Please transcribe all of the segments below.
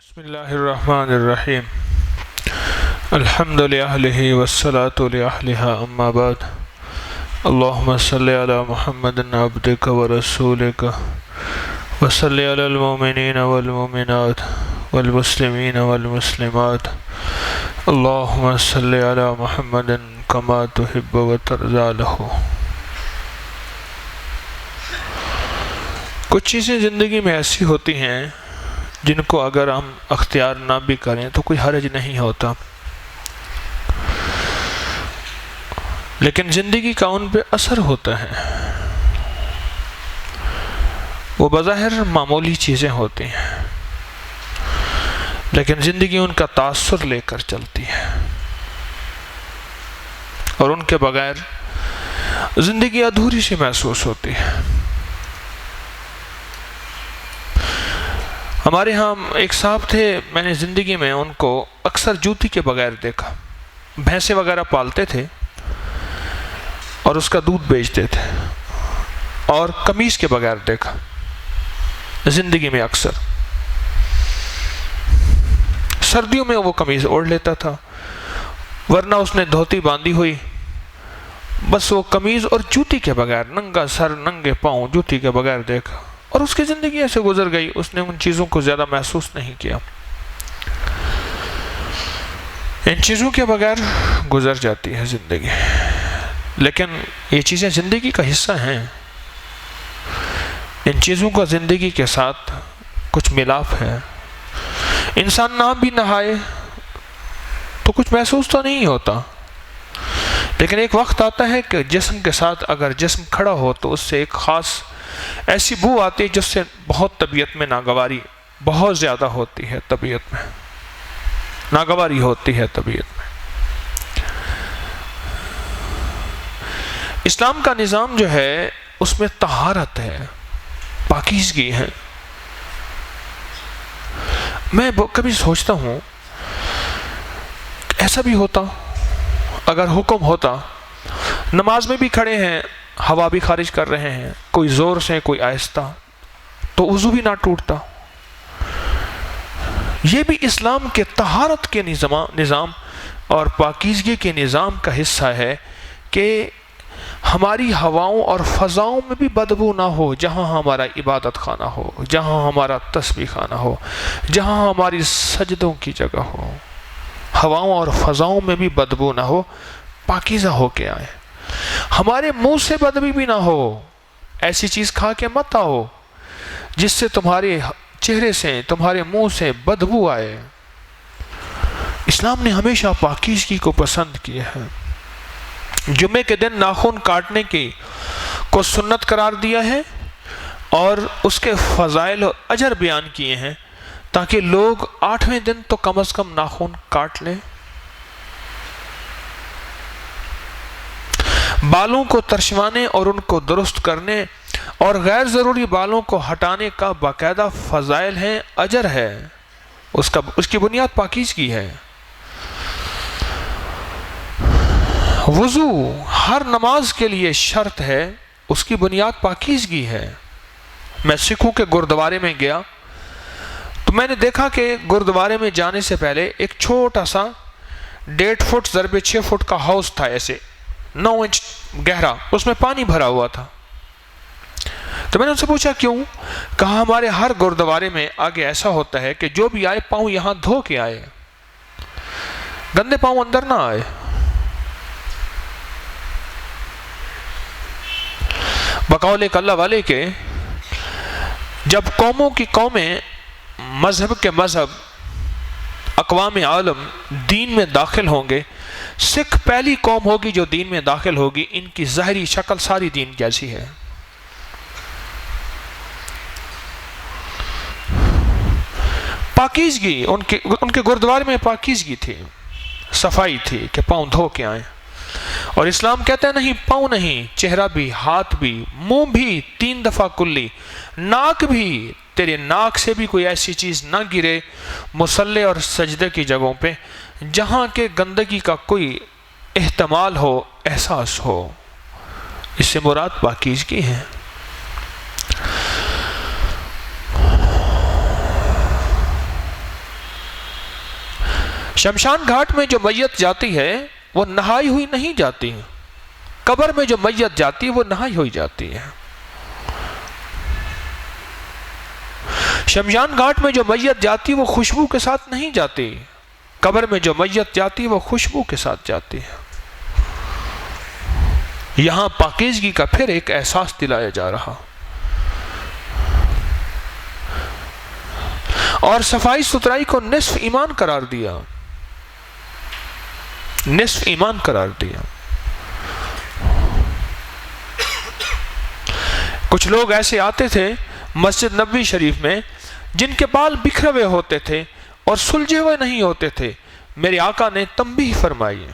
بسم اللہ الرحمن الرحیم الحمد للہ والصلاة لأہلہا اما بعد اللہم صلی علی محمد عبدک ورسولک وصلی علی المؤمنین والمؤمنات والمسلمین والمسلمات اللہم صلی علی محمد کما تحب وترضى لہ۔ کچھ چیزیں زندگی میں ایسی ہوتی ہیں جن کو اگر ہم اختیار نہ بھی کریں تو کوئی حرج نہیں ہوتا، لیکن زندگی کا ان پہ اثر ہوتا ہے۔ وہ بظاہر معمولی چیزیں ہوتی ہیں لیکن زندگی ان کا تاثر لے کر چلتی ہے، اور ان کے بغیر زندگی ادھوری سی محسوس ہوتی ہے۔ ہمارے ہاں ایک صاحب تھے، میں نے زندگی میں ان کو اکثر جوتی کے بغیر دیکھا۔ بھینسیں وغیرہ پالتے تھے اور اس کا دودھ بیچتے تھے، اور قمیص کے بغیر دیکھا زندگی میں اکثر۔ سردیوں میں وہ قمیص اوڑھ لیتا تھا، ورنہ اس نے دھوتی باندھی ہوئی، بس وہ قمیض اور جوتی کے بغیر، ننگا سر ننگے پاؤں جوتی کے بغیر دیکھا، اور اس کی زندگی ایسے گزر گئی۔ اس نے ان چیزوں کو زیادہ محسوس نہیں کیا، ان چیزوں کے بغیر گزر جاتی ہے زندگی، لیکن یہ چیزیں زندگی کا حصہ ہیں۔ ان چیزوں کا زندگی کے ساتھ کچھ ملاپ ہے۔ انسان نہ بھی نہائے تو کچھ محسوس تو نہیں ہوتا، لیکن ایک وقت آتا ہے کہ جسم کے ساتھ اگر جسم کھڑا ہو تو اس سے ایک خاص ایسی بو آتی ہے جس سے بہت طبیعت میں ناگواری بہت زیادہ ہوتی ہے، طبیعت میں ناگواری ہوتی ہے طبیعت میں۔ اسلام کا نظام جو ہے اس میں طہارت ہے، پاکیزگی ہے۔ میں کبھی سوچتا ہوں ایسا بھی ہوتا اگر حکم ہوتا، نماز میں بھی کھڑے ہیں، ہوا بھی خارج کر رہے ہیں، کوئی زور سے کوئی آہستہ، تو وضو بھی نہ ٹوٹتا۔ یہ بھی اسلام کے طہارت کے نظام اور پاکیزگی کے نظام کا حصہ ہے کہ ہماری ہواؤں اور فضاؤں میں بھی بدبو نہ ہو، جہاں ہمارا عبادت خانہ ہو، جہاں ہمارا تسبیح خانہ ہو، جہاں ہماری سجدوں کی جگہ ہو، ہواؤں اور فضاؤں میں بھی بدبو نہ ہو، پاکیزہ ہو کے آئے۔ ہمارے منہ سے بدبو بھی نہ ہو، ایسی چیز کھا کے مت آؤ جس سے تمہارے چہرے سے تمہارے منہ سے بدبو آئے۔ اسلام نے ہمیشہ پاکیزگی کو پسند کیا ہے۔ جمعے کے دن ناخن کاٹنے کی کو سنت قرار دیا ہے اور اس کے فضائل و اجر بیان کیے ہیں تاکہ لوگ 8ویں دن تو کم از کم ناخن کاٹ لیں۔ بالوں کو ترشوانے اور ان کو درست کرنے اور غیر ضروری بالوں کو ہٹانے کا باقاعدہ فضائل ہیں، اجر ہے، اس کی بنیاد پاکیزگی ہے۔ وضو ہر نماز کے لیے شرط ہے، اس کی بنیاد پاکیزگی ہے۔ میں سکھوں کے گردوارے میں گیا تو میں نے دیکھا کہ گردوارے میں جانے سے پہلے ایک چھوٹا سا 1.5 فٹ ضرب 6 فٹ کا ہاؤس تھا، ایسے 9 انچ گہرا، اس میں پانی بھرا ہوا تھا۔ تو میں نے ان سے پوچھا کیوں؟ کہا ہمارے ہر گردوارے میں آگے ایسا ہوتا ہے کہ جو بھی آئے پاؤں یہاں دھو کے آئے، گندے پاؤں اندر نہ آئے۔ بقول ایک اللہ والے کے جب قوموں کی قومیں، مذہب کے مذہب، اقوام عالم دین میں داخل ہوں گے، سکھ پہلی قوم ہوگی جو دین میں داخل ہوگی۔ ان کی ظاہری شکل ساری دین جیسی ہے۔ پاکیزگی ان کے گردوارے میں پاکیزگی تھی، صفائی تھی کہ پاؤں دھو کے آئیں۔ اور اسلام کہتا ہے نہیں، پاؤں نہیں، چہرہ بھی، ہاتھ بھی، منہ بھی 3 دفعہ کلی، ناک بھی، تیرے ناک سے بھی کوئی ایسی چیز نہ گرے مصلی اور سجدے کی جگہوں پہ جہاں کہ گندگی کا کوئی احتمال ہو، احساس ہو۔ اس سے مراد پاکیزگی ہے۔ شمشان گھاٹ میں جو میت جاتی ہے وہ نہائی ہوئی نہیں جاتی، قبر میں جو میت جاتی ہے وہ نہائی ہوئی جاتی ہے۔ شمشان گھاٹ میں جو میت جاتی ہے وہ خوشبو کے ساتھ نہیں جاتی، قبر میں جو میت جاتی ہے وہ خوشبو کے ساتھ جاتی ہے۔ یہاں پاکیزگی کا پھر ایک احساس دلایا جا رہا، اور صفائی ستھرائی کو نصف ایمان قرار دیا، نصف ایمان قرار دیا۔ کچھ لوگ ایسے آتے تھے مسجد نبوی شریف میں جن کے بال بکھرے ہوئے ہوتے تھے اور سلجھے ہوئے نہیں ہوتے تھے، میرے آقا نے تنبیہ فرمائی۔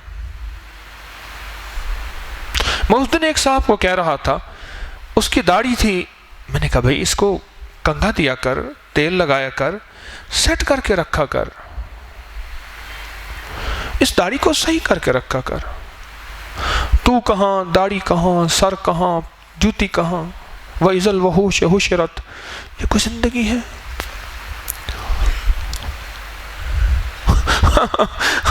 میں اس دن ایک صاحب کو کہہ رہا تھا، اس کی داڑھی تھی، میں نے کہا بھائی اس کو کنگھا دیا کر، تیل لگایا کر، سیٹ کر کے رکھا کر، اس داڑھی کو صحیح کر کے رکھا کر، تو کہاں، داڑھی کہاں، سر کہاں، جوتی کہاں، وَإِذَا الْوُحُوشُ حُشِرَتْ، یہ کوئی زندگی ہے؟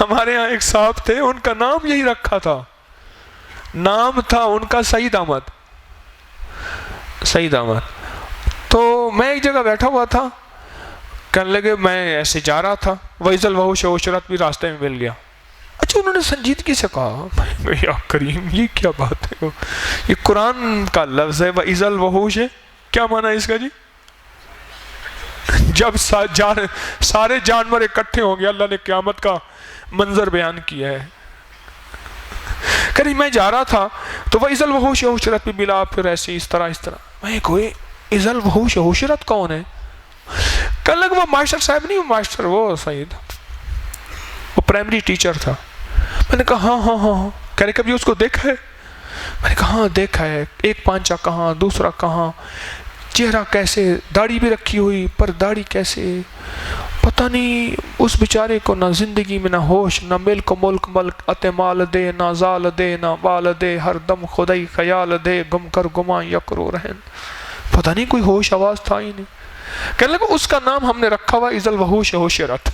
ہمارے ہاں ایک صاحب تھے، ان کا نام یہی رکھا تھا، نام تھا ان کا سعید احمد، سعید احمد۔ تو میں ایک جگہ بیٹھا ہوا تھا، کہنے لگے میں ایسے جا رہا تھا، وَإِذَا الْوُحُوشُ حُشِرَتْ بھی راستے میں مل گیا۔ اچھا انہوں نے سنجیدگی سے کہا، یا کریم یہ کیا بات ہے، یہ قرآن کا لفظ ہے، وَإِذَا الْوُحُوشُ، کیا معنی ہے اس کا جی؟ جب سارے جانور اکٹھے ہوں گے، اللہ نے قیامت کا منظر بیان کیا ہے۔ کہ میں جا رہا تھا تو وَإِذَا الْوُحُوشُ حُشِرَتْ بھی ملا، پھر ایسے اس طرح میں کوئی اِذَا الْوُحُوشُ حُشِرَتْ کون ہے؟ کہنے لگا وہ ماسٹر صاحب نہیں، وہ ماسٹر وہ سعید، وہ پرائمری ٹیچر تھا۔ میں نے کہا ہاں ہاں ہاں، کہہ رہے کبھی اس کو دیکھا ہے؟ میں نے کہا ہاں دیکھا ہے، ایک پانچا کہاں، دوسرا کہاں، چہرہ کیسے، داڑھی بھی رکھی ہوئی پر داڑھی کیسے، پتہ نہیں اس بیچارے کو نہ زندگی میں نہ ہوش، نہ ملک ملک ملک، اتمال دے نہ زال دے نہ بال دے، ہر دم خدائی خیال دے، گم کر گماں یکرو رہن، پتہ نہیں کوئی ہوش آواز تھا ہی نہیں۔ کہنے لگا اس کا نام ہم نے رکھا ہوا اِذَا الْوُحُوشُ حُشِرَتْ،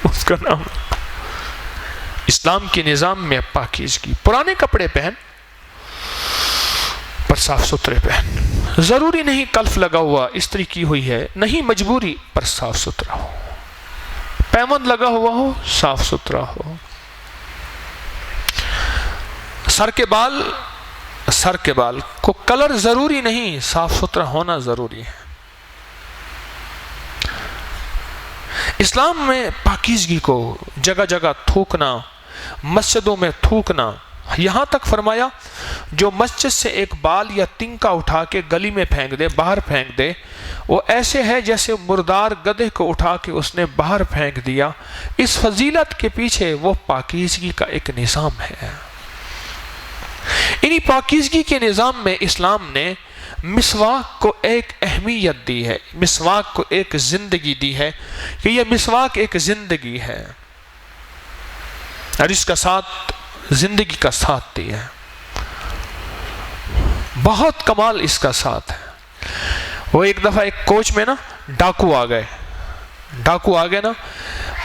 اس کا نام۔ اسلام کے نظام میں پاکیزگی، پرانے کپڑے پہن پر صاف ستھرے پہن، ضروری نہیں کلف لگا ہوا استری کی ہوئی ہے، نہیں مجبوری پر صاف ستھرا ہو، پیمند لگا ہوا ہو، صاف ستھرا ہو، سر کے بال کو کلر ضروری نہیں، صاف ستھرا ہونا ضروری ہے۔ اسلام میں پاکیزگی کو جگہ جگہ تھوکنا، مسجدوں میں تھوکنا، یہاں تک فرمایا جو مسجد سے ایک بال یا تنکا اٹھا کے گلی میں پھینک دے، باہر پھینک دے، وہ ایسے ہے جیسے مردار گدھے کو اٹھا کے اس نے باہر پھینک دیا۔ اس فضیلت کے پیچھے وہ پاکیزگی کا ایک نظام ہے۔ انہی پاکیزگی کے نظام میں اسلام نے مسواک کو ایک اہمیت دی ہے، مسواک کو ایک زندگی دی ہے کہ یہ مسواک ایک زندگی ہے، اور اس کا ساتھ زندگی کا ساتھ دیا ہے، بہت کمال اس کا ساتھ ہے۔ وہ ایک دفعہ ایک کوچ میں نا ڈاکو آ گئے نا،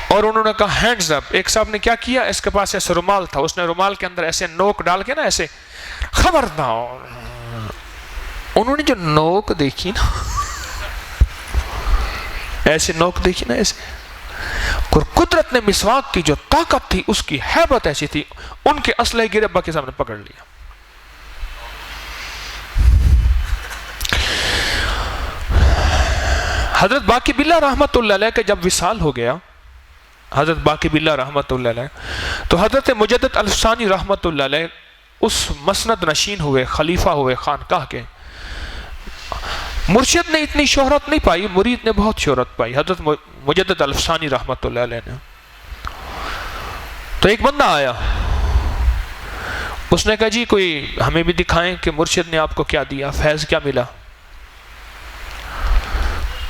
اور انہوں نے کہا ہینڈز اپ۔ ایک صاحب نے کیا کیا، اس کے پاس ایسے رومال تھا، اس نے رومال کے اندر ایسے نوک ڈال کے نا ایسے خبردار، انہوں نے جو نوک دیکھی نا، ایسے نوک دیکھی نا ایسے، اور قدرت نے مسواک کی جو طاقت تھی، اس کی ہیبت ایسی تھی، ان کے اسلحے گرے ابا کے سامنے پکڑ لیا۔ حضرت باقی باللہ رحمت اللہ علیہ کے جب وصال ہو گیا، حضرت باقی باللہ رحمت اللہ علیہ، تو حضرت مجدد الفسانی رحمت اللہ علیہ اس مسند نشین ہوئے، خلیفہ ہوئے خانقاہ کے۔ مرشد نے اتنی شہرت نہیں پائی، مرید نے بہت شہرت پائی، حضرت مجدد الفسانی رحمت اللہ علیہ نے۔ تو ایک بندہ آیا، اس نے کہا جی کوئی ہمیں بھی دکھائیں کہ مرشد نے آپ کو کیا دیا، فیض کیا ملا۔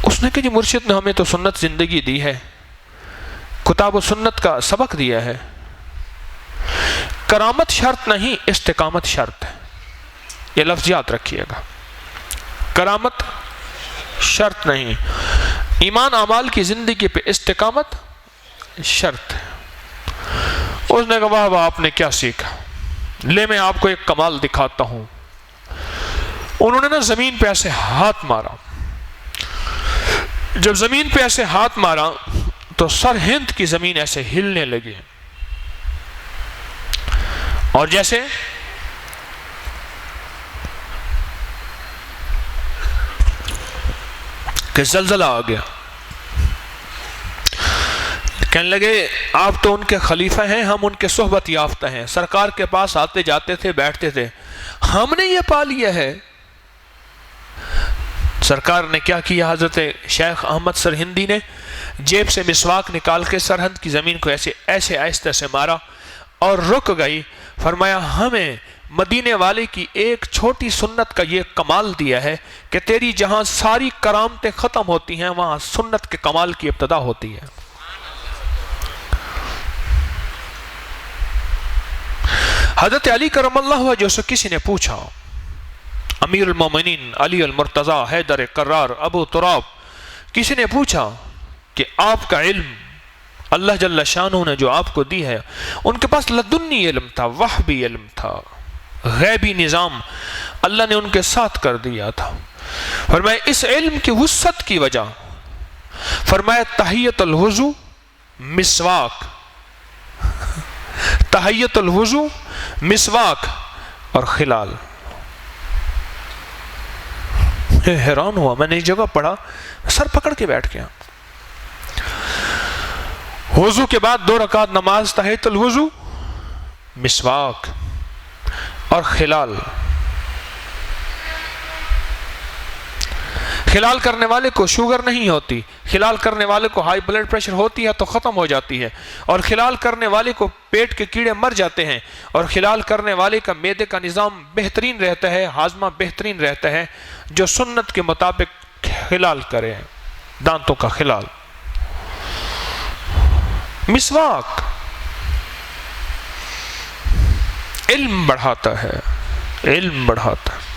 اس نے کہا جی مرشد نے ہمیں تو سنت زندگی دی ہے، کتاب و سنت کا سبق دیا ہے، کرامت شرط نہیں، استقامت شرط ہے، یہ لفظ یاد رکھیے گا، کرامت شرط نہیں، ایمان اعمال کی زندگی پہ استقامت شرط ہے۔ اس نے کہا واہ واہ آپ نے کیا سیکھا، لے میں آپ کو ایک کمال دکھاتا ہوں۔ انہوں نے نا زمین پہ ایسے ہاتھ مارا، جب زمین پہ ایسے ہاتھ مارا تو سر ہند کی زمین ایسے ہلنے لگی، اور جیسے کہ زلزلہ آ گیا۔ کہنے لگے آپ تو ان کے خلیفہ ہیں، ہم ان کے صحبت یافتہ ہیں، سرکار کے پاس آتے جاتے تھے، بیٹھتے تھے، ہم نے یہ پا لیا ہے۔ سرکار نے کیا کیا، حضرت شیخ احمد سرہندی نے جیب سے مسواک نکال کے سرہند کی زمین کو ایسے آہستہ سے مارا اور رک گئی۔ فرمایا ہمیں مدینے والے کی ایک چھوٹی سنت کا یہ کمال دیا ہے کہ تیری جہاں ساری کرامتیں ختم ہوتی ہیں وہاں سنت کے کمال کی ابتدا ہوتی ہے۔ حضرت علی کرم اللہ وجہہ سے کسی نے پوچھا، امیر المومنین علی المرتضی حیدر کرار ابو تراب، کسی نے پوچھا کہ آپ کا علم اللہ جل شانہ نے جو آپ کو دی ہے، ان کے پاس لدنی علم تھا، وحبی علم تھا، غیبی نظام اللہ نے ان کے ساتھ کر دیا تھا۔ فرمایا اس علم کی وسعت کی وجہ، فرمایا تحیت الوضو مسواک، تحیت الوضو مسواک اور خلال۔ حیران ہوا، میں نے ایک جگہ پڑھا، سر پکڑ کے بیٹھ گیا۔ وضو کے بعد 2 رکعت نماز، تحیت الوضو، مسواک اور خلال۔ خلال کرنے والے کو شوگر نہیں ہوتی، خلال کرنے والے کو ہائی بلڈ پریشر ہوتی ہے تو ختم ہو جاتی ہے، اور خلال کرنے والے کو پیٹ کے کیڑے مر جاتے ہیں، اور خلال کرنے والے کا معدے کا نظام بہترین رہتا ہے، ہاضمہ بہترین رہتا ہے، جو سنت کے مطابق خلال کرے، دانتوں کا خلال۔ مسواک علم بڑھاتا ہے، علم بڑھاتا ہے۔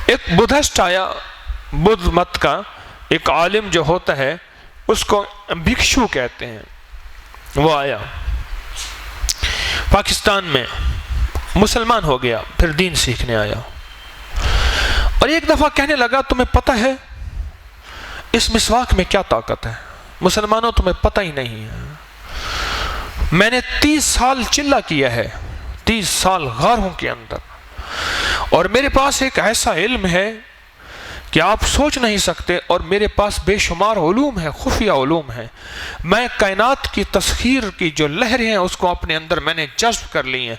ایک بدھسٹ آیا، بدھ مت کا ایک عالم جو ہوتا ہے اس کو بھکشو کہتے ہیں، وہ آیا پاکستان میں، مسلمان ہو گیا، پھر دین سیکھنے آیا، اور ایک دفعہ کہنے لگا تمہیں پتہ ہے اس مسواک میں کیا طاقت ہے؟ مسلمانوں تمہیں پتہ ہی نہیں ہے، میں نے 30 سال چلہ کیا ہے، 30 سال غاروں کے اندر، اور میرے پاس ایک ایسا علم ہے کہ آپ سوچ نہیں سکتے، اور میرے پاس بے شمار علوم ہیں، خفیہ علوم ہیں، میں کائنات کی تسخیر کی جو لہریں ہیں اس کو اپنے اندر میں نے جذب کر لی ہیں،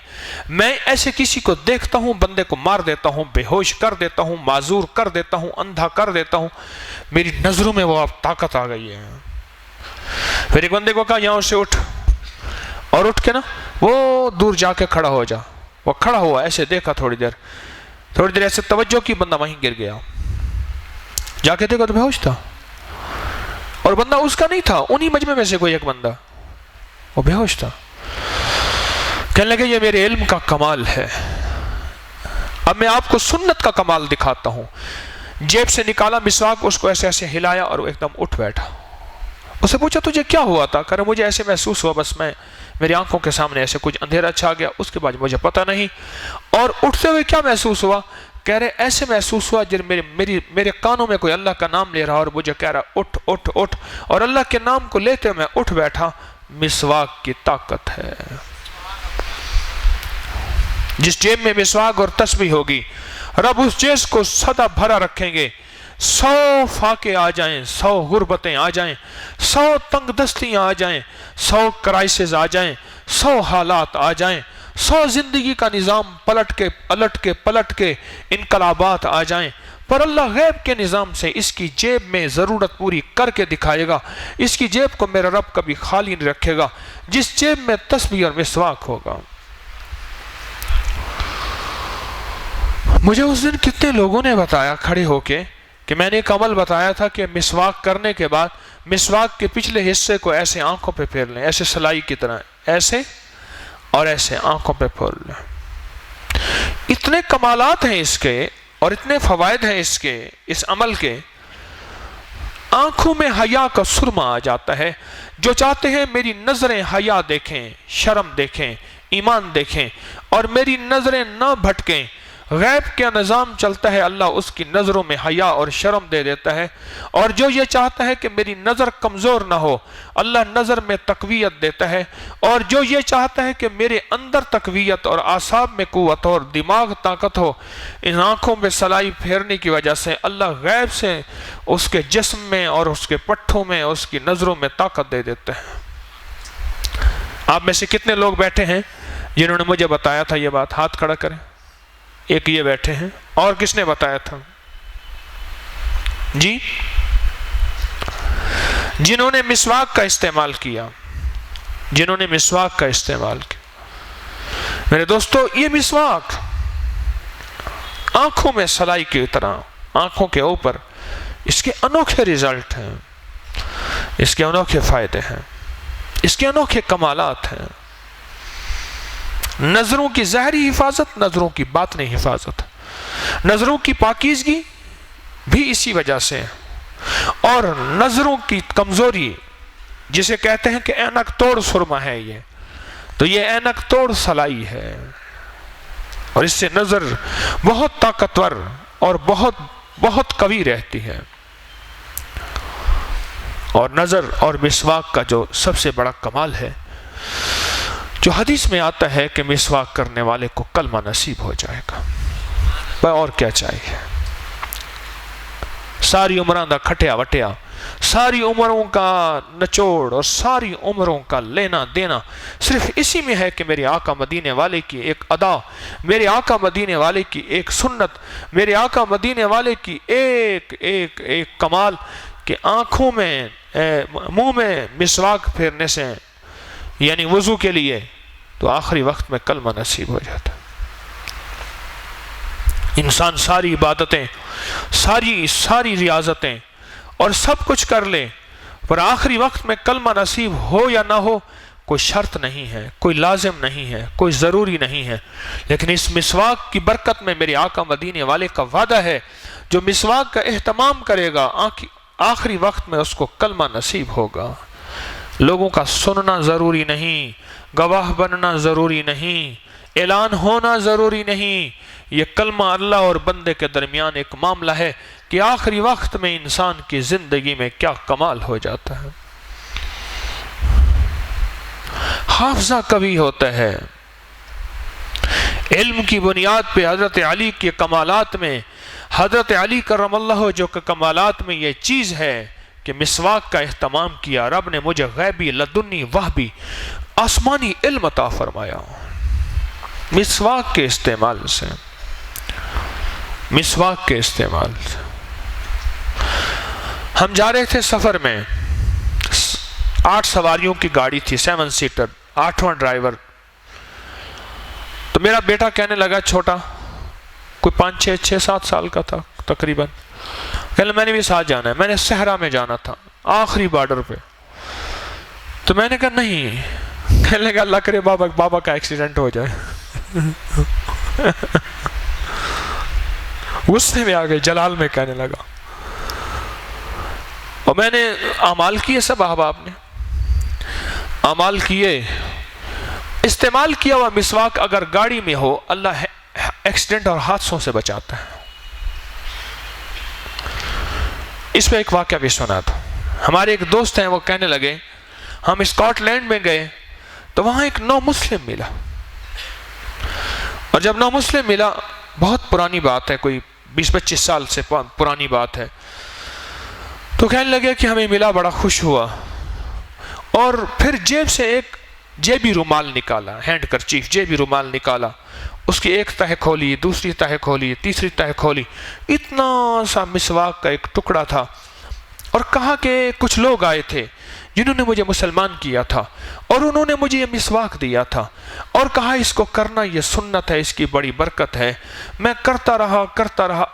میں ایسے کسی کو دیکھتا ہوں بندے کو مار دیتا ہوں، بے ہوش کر دیتا ہوں، معذور کر دیتا ہوں، اندھا کر دیتا ہوں، میری نظروں میں وہ اب طاقت آ گئی ہے۔ پھر ایک بندے کو کہا یہاں سے اٹھ، اور اٹھ کے نا وہ دور جا کے کھڑا ہو جا، وہ کھڑا ہوا، ایسے دیکھا تھوڑی دیر ایسے توجہ کی، بندہ وہیں گر گیا، جا کے دیکھا تو بے ہوش تھا، اور بندہ اس کا نہیں تھا، انہی مجمع میں سے کوئی ایک بندہ، وہ بے ہوش تھا۔ کہنے لگے یہ میرے علم کا کمال ہے، اب میں آپ کو سنت کا کمال دکھاتا ہوں۔ جیب سے نکالا مسواک، اس کو ایسے ایسے ہلایا اور وہ ایک دم اٹھ بیٹھا۔ اسے پوچھا تجھے کیا ہوا تھا؟ کہہ رہا مجھے ایسے محسوس ہوا، بس میری آنکھوں کے سامنے ایسے کچھ اندھیرا چھا گیا، اس کے بعد مجھے پتہ نہیں، اور اٹھتے ہوئے کیا محسوس ہوا؟ کہہ رہے ایسے محسوس ہوا جب میرے کانوں میں کوئی اللہ کا نام لے رہا اور مجھے کہہ رہا اٹھ اٹھ اٹھ، اور اللہ کے نام کو لیتے میں اٹھ بیٹھا۔ مسواک کی طاقت ہے، جس جیب میں مسواک اور تسبیح ہوگی رب اس جیب کو سدا بھرا رکھیں گے، 100 فاقے آ جائیں، 100 غربتیں آ جائیں، 100 تنگ دستیاں آ جائیں، 100 کرائسز آ جائیں، 100 حالات آ جائیں، 100 زندگی کا نظام پلٹ کے انقلابات آ جائیں، پر اللہ غیب کے نظام سے اس کی جیب میں ضرورت پوری کر کے دکھائے گا۔ اس کی جیب کو میرا رب کبھی خالی نہیں رکھے گا، جس جیب میں تسبیح اور مسواک ہوگا۔ مجھے اس دن کتنے لوگوں نے بتایا کھڑے ہو کے کہ میں نے ایک عمل بتایا تھا کہ مسواک کرنے کے بعد مسواک کے پچھلے حصے کو ایسے آنکھوں پہ پھیر لیں، ایسے سلائی کی طرح، ایسے اور ایسے آنکھوں پہ پھیر لیں۔ اتنے کمالات ہیں اس کے اور اتنے فوائد ہیں اس عمل کے آنکھوں میں حیا کا سرما آ جاتا ہے. جو چاہتے ہیں میری نظریں حیا دیکھیں، شرم دیکھیں، ایمان دیکھیں اور میری نظریں نہ بھٹکیں، غیب کا نظام چلتا ہے، اللہ اس کی نظروں میں حیا اور شرم دے دیتا ہے. اور جو یہ چاہتا ہے کہ میری نظر کمزور نہ ہو، اللہ نظر میں تقویت دیتا ہے. اور جو یہ چاہتا ہے کہ میرے اندر تقویت اور اعصاب میں قوت اور دماغ طاقت ہو، ان آنکھوں میں سلائی پھیرنے کی وجہ سے اللہ غیب سے اس کے جسم میں اور اس کے پٹھوں میں اس کی نظروں میں طاقت دے دیتے ہیں. آپ میں سے کتنے لوگ بیٹھے ہیں جنہوں نے مجھے بتایا تھا یہ بات؟ ہاتھ کھڑا کریں. ایک یہ بیٹھے ہیں. اور کس نے بتایا تھا؟ جی، جنہوں نے مسواک کا استعمال کیا، جنہوں نے مسواک کا استعمال کیا. میرے دوستو، یہ مسواک آنکھوں میں سلائی کی طرح، آنکھوں کے اوپر اس کے انوکھے رزلٹ ہیں، اس کے انوکھے فائدے ہیں، اس کے انوکھے کمالات ہیں. نظروں کی ظاہری حفاظت، نظروں کی باطنی حفاظت، نظروں کی پاکیزگی بھی اسی وجہ سے، اور نظروں کی کمزوری جسے کہتے ہیں کہ اینک توڑ سرما ہے، یہ تو یہ اینک توڑ سلائی ہے، اور اس سے نظر بہت طاقتور اور بہت قوی رہتی ہے. اور نظر اور مسواک کا جو سب سے بڑا کمال ہے، جو حدیث میں آتا ہے کہ مسواک کرنے والے کو کلمہ نصیب ہو جائے گا. اور کیا چاہیے؟ ساری عمروں کا کھٹیا وٹیا، ساری عمروں کا نچوڑ اور ساری عمروں کا لینا دینا صرف اسی میں ہے کہ میرے آقا مدینے والے کی ایک ادا، میرے آقا مدینے والے کی ایک سنت، میرے آقا مدینے والے کی ایک کمال کہ آنکھوں میں منہ میں مسواک پھیرنے سے، یعنی وضو کے لیے، تو آخری وقت میں کلمہ نصیب ہو جاتا. انسان ساری عبادتیں، ساری ریاضتیں اور سب کچھ کر لے، پر آخری وقت میں کلمہ نصیب ہو یا نہ ہو کوئی شرط نہیں ہے، کوئی لازم نہیں ہے، کوئی ضروری نہیں ہے. لیکن اس مسواک کی برکت میں میرے آقا مدینے والے کا وعدہ ہے، جو مسواک کا اہتمام کرے گا آخری وقت میں اس کو کلمہ نصیب ہوگا. لوگوں کا سننا ضروری نہیں، گواہ بننا ضروری نہیں، اعلان ہونا ضروری نہیں. یہ کلمہ اللہ اور بندے کے درمیان ایک معاملہ ہے کہ آخری وقت میں انسان کی زندگی میں کیا کمال ہو جاتا ہے. حافظہ قوی ہوتا ہے. علم کی بنیاد پہ حضرت علی کے کمالات میں، حضرت علی کرم اللہ جو کہ کمالات میں یہ چیز ہے کہ مسواک کا اہتمام کیا. رب نے مجھے غیبی، لدنی، وہبی، آسمانی علم عطا فرمایا مسواک کے استعمال سے. مسواک کے استعمال سے ہم جا رہے تھے سفر میں، 8 سواریوں کی گاڑی تھی، 7 سیٹر، 8واں ڈرائیور. تو میرا بیٹا کہنے لگا، چھوٹا، کوئی 5-6-7 سال کا تھا تقریباً، کہنے میں نے بھی ساتھ جانا ہے. میں نے صحرا میں جانا تھا، آخری بارڈر پہ. تو میں نے کہا نہیں. کہنے لگا اللہ کرے بابا کا ایکسیڈنٹ ہو جائے. غصے میں آ گئے، جلال میں کہنے لگا. اور میں نے اعمال کیے، سب احباب نے اعمال کیے. استعمال کیا ہوا مسواک اگر گاڑی میں ہو، اللہ ایکسیڈنٹ اور حادثوں سے بچاتا ہے. اس پہ ایک واقعہ بھی سنا تھا. ہمارے ایک دوست ہیں، وہ کہنے لگے ہم اسکاٹ لینڈ میں گئے تو وہاں ایک نو مسلم ملا. اور جب نو مسلم ملا، بہت پرانی بات ہے، کوئی 20-25 سال سے پرانی بات ہے، تو کہنے لگے کہ ہمیں ملا، بڑا خوش ہوا. اور پھر جیب سے ایک جیبی رومال نکالا، ہینڈ کرچیف، جیبی رومال نکالا. اس کی ایک تہہ کھولی، دوسری تہہ کھولی، تیسری تہہ کھولی، اتنا سا مسواک کا ایک ٹکڑا تھا. اور کہا کہ کچھ لوگ آئے تھے جنہوں نے مجھے مسلمان کیا تھا، اور انہوں نے مجھے یہ مسواک دیا تھا اور کہا اس کو کرنا، یہ سنت ہے، اس کی بڑی برکت ہے۔ میں کرتا رہا،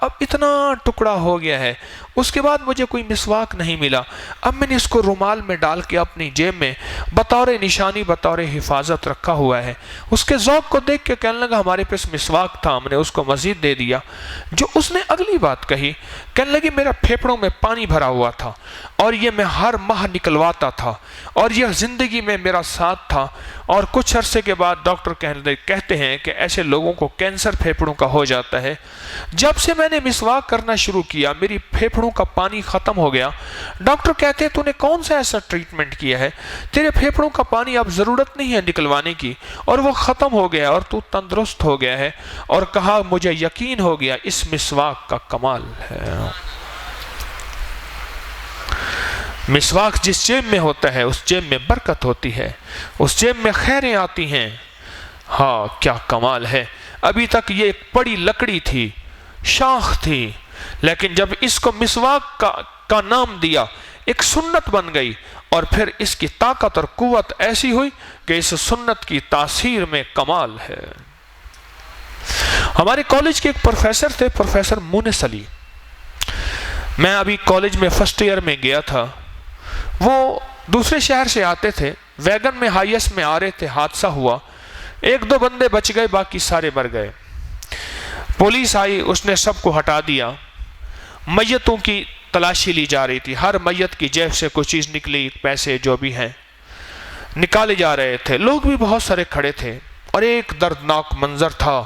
اب اتنا ٹکڑا ہو گیا ہے، اس کے بعد مجھے کوئی مسواک نہیں ملا۔ اب میں نے اس کو رومال میں ڈال کے اپنی جیب میں بطور نشانی، بطور حفاظت رکھا ہوا ہے۔ اس کے ذوق کو دیکھ کے کہنے لگا ہمارے پاس مسواک تھا، ہم نے اس کو مزید دے دیا۔ جو اس نے اگلی بات کہی، کہنے لگی میرا پھیپھڑوں میں پانی بھرا ہوا تھا اور یہ میں ہر ماہ نکلواتا تھا اور یہ زندگی میں میرا ساتھ تھا، اور کچھ عرصے کے بعد ڈاکٹر کہتے ہیں کہ ایسے لوگوں کو کینسر پھیپھڑوں کا ہو جاتا ہے۔ جب سے میں نے مسواک کرنا شروع کیا میری پھیپھڑوں کا پانی ختم ہو گیا۔ ڈاکٹر کہتے ہیں تو نے کون سا ایسا ٹریٹمنٹ کیا ہے، تیرے پھیپھڑوں کا پانی اب ضرورت نہیں ہے نکلوانے کی، اور وہ ختم ہو گیا اور تو تندرست ہو گیا ہے۔ اور کہا مجھے یقین ہو گیا اس مسواک کا کمال ہے۔ مسواک جس جیب میں ہوتا ہے اس جیب میں برکت ہوتی ہے، اس جیب میں خیریں آتی ہیں۔ ہاں کیا کمال ہے۔ ابھی تک یہ ایک بڑی لکڑی تھی، شاخ تھی، لیکن جب اس کو مسواک کا نام دیا ایک سنت بن گئی، اور پھر اس کی طاقت اور قوت ایسی ہوئی کہ اس سنت کی تاثیر میں کمال ہے۔ ہمارے کالج کے ایک پروفیسر تھے، پروفیسر مونس علی۔ میں ابھی کالج میں فرسٹ ایئر میں گیا تھا، وہ دوسرے شہر سے آتے تھے، ویگن میں ہائیس میں آ رہے تھے، حادثہ ہوا، 1-2 بندے بچ گئے، باقی سارے مر گئے۔ پولیس آئی، اس نے سب کو ہٹا دیا، میتوں کی تلاشی لی جا رہی تھی، ہر میت کی جیب سے کوئی چیز نکلی، پیسے جو بھی ہیں نکالے جا رہے تھے، لوگ بھی بہت سارے کھڑے تھے، اور ایک دردناک منظر تھا،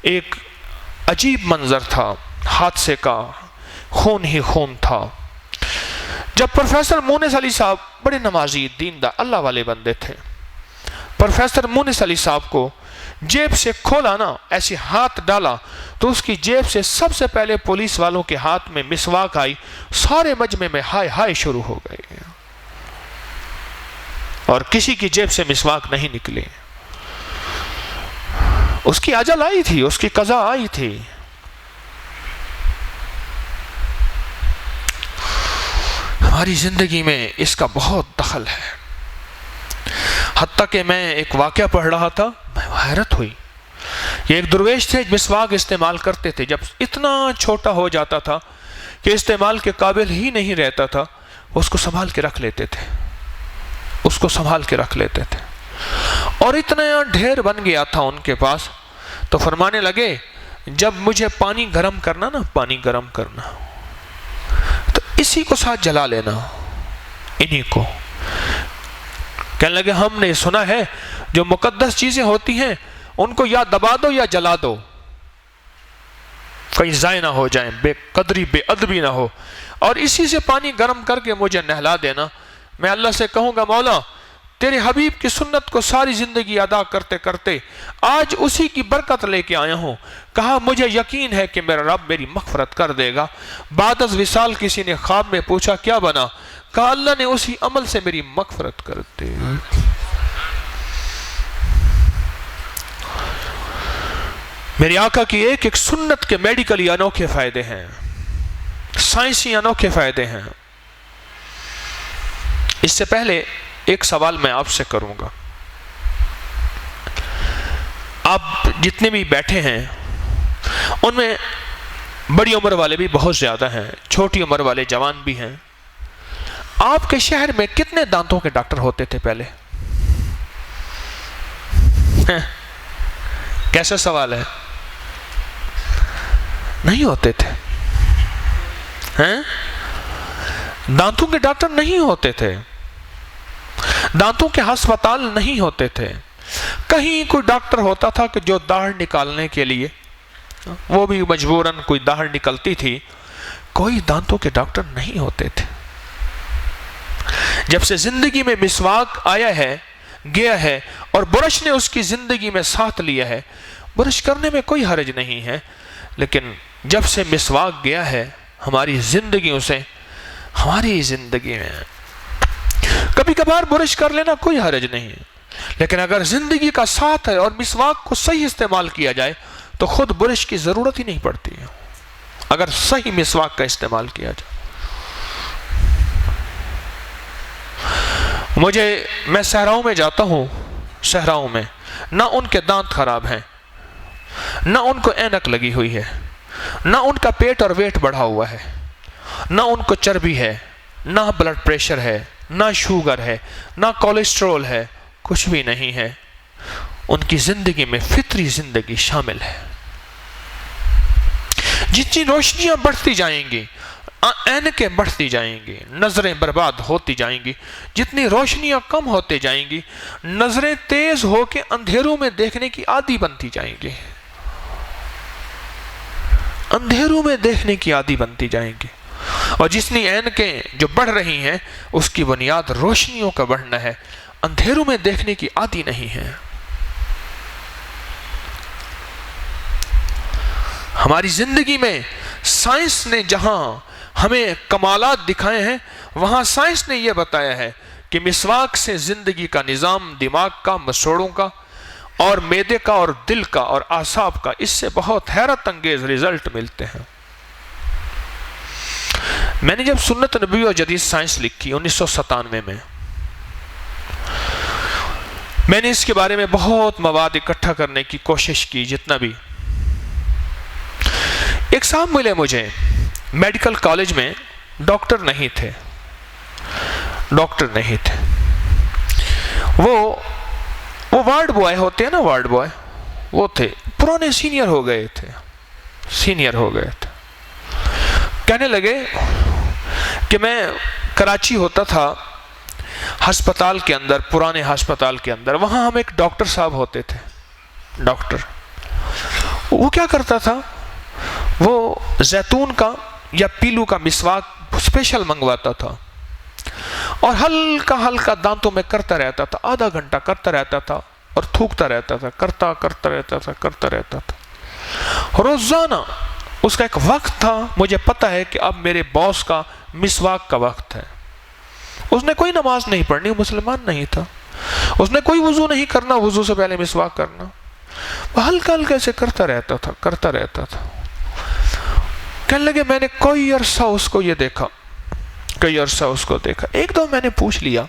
ایک عجیب منظر تھا حادثے کا، خون ہی خون تھا۔ جب پروفیسر مونس علی صاحب بڑے نمازی دیندار اللہ والے بندے تھے، پروفیسر مونس علی صاحب کو جیب سے کھولا نا، ایسے ہاتھ ڈالا تو اس کی جیب سے سب سے پہلے پولیس والوں کے ہاتھ میں مسواک آئی، سارے مجمع میں ہائے ہائے شروع ہو گئے، اور کسی کی جیب سے مسواک نہیں نکلے۔ اس کی اجل آئی تھی، اس کی قضا آئی تھی۔ ہماری زندگی میں اس کا بہت دخل ہے، حتیٰ کہ میں ایک واقعہ پڑھ رہا تھا، میں حیرت ہوئی۔ یہ ایک درویش تھے، مسواک استعمال کرتے تھے، جب اتنا چھوٹا ہو جاتا تھا کہ استعمال کے قابل ہی نہیں رہتا تھا، اس کو سنبھال کے رکھ لیتے تھے، اس کو سنبھال کے رکھ لیتے تھے، اور اتنا ڈھیر بن گیا تھا ان کے پاس، تو فرمانے لگے جب مجھے پانی گرم کرنا نا، پانی گرم کرنا تو اسی کو ساتھ جلا لینا، انہی کو۔ کہنے لگے ہم نے سنا ہے جو مقدس چیزیں ہوتی ہیں ان کو یا دبا دو یا جلا دو، کہیں ضائع نہ ہو جائیں، بے قدری بے ادبی نہ ہو، اور اسی سے پانی گرم کر کے مجھے نہلا دینا۔ میں اللہ سے کہوں گا مولا تیرے حبیب کی سنت کو ساری زندگی ادا کرتے کرتے آج اسی کی برکت لے کے آیا ہوں۔ کہا مجھے یقین ہے کہ میرا رب میری مغفرت کر دے گا۔ بعد از وصال کسی نے خواب میں پوچھا کیا بنا؟ کہا اللہ نے اسی عمل سے میری مغفرت کر دے۔ میرے آقا کی ایک ایک سنت کے میڈیکلی انوکھے فائدے ہیں، سائنسی انوکھے فائدے ہیں۔ اس سے پہلے ایک سوال میں آپ سے کروں گا، آپ جتنے بھی بیٹھے ہیں ان میں بڑی عمر والے بھی بہت زیادہ ہیں، چھوٹی عمر والے جوان بھی ہیں۔ آپ کے شہر میں کتنے دانتوں کے ڈاکٹر ہوتے تھے پہلے؟ کیسا سوال ہے؟ نہیں ہوتے تھے، دانتوں کے ڈاکٹر نہیں ہوتے تھے، دانتوں کے ہسپتال نہیں ہوتے تھے۔ کہیں کوئی ڈاکٹر ہوتا تھا کہ جو داڑھ نکالنے کے لیے، وہ بھی مجبوراً کوئی داڑھ نکلتی تھی، کوئی دانتوں کے ڈاکٹر نہیں ہوتے تھے۔ جب سے زندگی میں مسواک آیا ہے، گیا ہے، اور برش نے اس کی زندگی میں ساتھ لیا ہے، برش کرنے میں کوئی حرج نہیں ہے، لیکن جب سے مسواک گیا ہے ہماری زندگیوں سے، ہماری زندگی میں کبھی کبھار برش کر لینا کوئی حرج نہیں ہے، لیکن اگر زندگی کا ساتھ ہے اور مسواک کو صحیح استعمال کیا جائے تو خود برش کی ضرورت ہی نہیں پڑتی ہے، اگر صحیح مسواک کا استعمال کیا جائے۔ میں صحراؤں میں جاتا ہوں، صحراؤں میں نہ ان کے دانت خراب ہیں، نہ ان کو اینک لگی ہوئی ہے، نہ ان کا پیٹ اور ویٹ بڑھا ہوا ہے، نہ ان کو چربی ہے، نہ بلڈ پریشر ہے، نہ شوگر ہے، نہ کولیسٹرول ہے، کچھ بھی نہیں ہے۔ ان کی زندگی میں فطری زندگی شامل ہے۔ جتنی روشنیاں بڑھتی جائیں گی، اینکیں بڑھتی جائیں گی، نظریں برباد ہوتی جائیں گی، جتنی روشنیاں کم ہوتے جائیں گی، نظریں تیز ہو کے اندھیروں میں دیکھنے کی عادی بنتی جائیں گی، اندھیروں میں دیکھنے کی عادی بنتی جائیں گی۔ اور جتنی اینکیں جو بڑھ رہی ہیں اس کی بنیاد روشنیوں کا بڑھنا ہے، اندھیروں میں دیکھنے کی عادی نہیں ہے۔ ہماری زندگی میں سائنس نے جہاں ہمیں کمالات دکھائے ہیں، وہاں سائنس نے یہ بتایا ہے کہ مسواک سے زندگی کا نظام، دماغ کا، مسوڑوں کا اور معدے کا اور دل کا اور اعصاب کا، اس سے بہت حیرت انگیز رزلٹ ملتے ہیں۔ میں نے جب سنت نبوی اور جدید سائنس لکھی 1997 میں، میں نے اس کے بارے میں بہت مواد اکٹھا کرنے کی کوشش کی، جتنا بھی۔ ایک صاحب ملے مجھے میڈیکل کالج میں، ڈاکٹر نہیں تھے، وہ وارڈ بوائے ہوتے ہیں نا، وارڈ بوائے وہ تھے، پرانے سینئر ہو گئے تھے۔ کہنے لگے کہ میں کراچی ہوتا تھا ہسپتال کے اندر، پرانے ہسپتال کے اندر، وہاں ہم ایک ڈاکٹر صاحب ہوتے تھے، ڈاکٹر۔ وہ کیا کرتا تھا، وہ زیتون کا یا پیلو کا مسواک اسپیشل منگواتا تھا اور ہلکا ہلکا دانتوں میں کرتا رہتا تھا، آدھا گھنٹہ کرتا رہتا تھا اور تھوکتا رہتا تھا، کرتا رہتا تھا روزانہ۔ اس کا ایک وقت تھا، مجھے پتا ہے کہ اب میرے باس کا مسواک کا وقت ہے۔ اس نے کوئی نماز نہیں پڑھنی، مسلمان نہیں تھا، اس نے کوئی وضو نہیں کرنا، وضو سے پہلے مسواک کرنا، وہ ہلکا ہلکا سے کرتا رہتا تھا۔ کہنے لگے میں نے کوئی عرصہ اس کو دیکھا۔ ایک دو میں نے پوچھ لیا،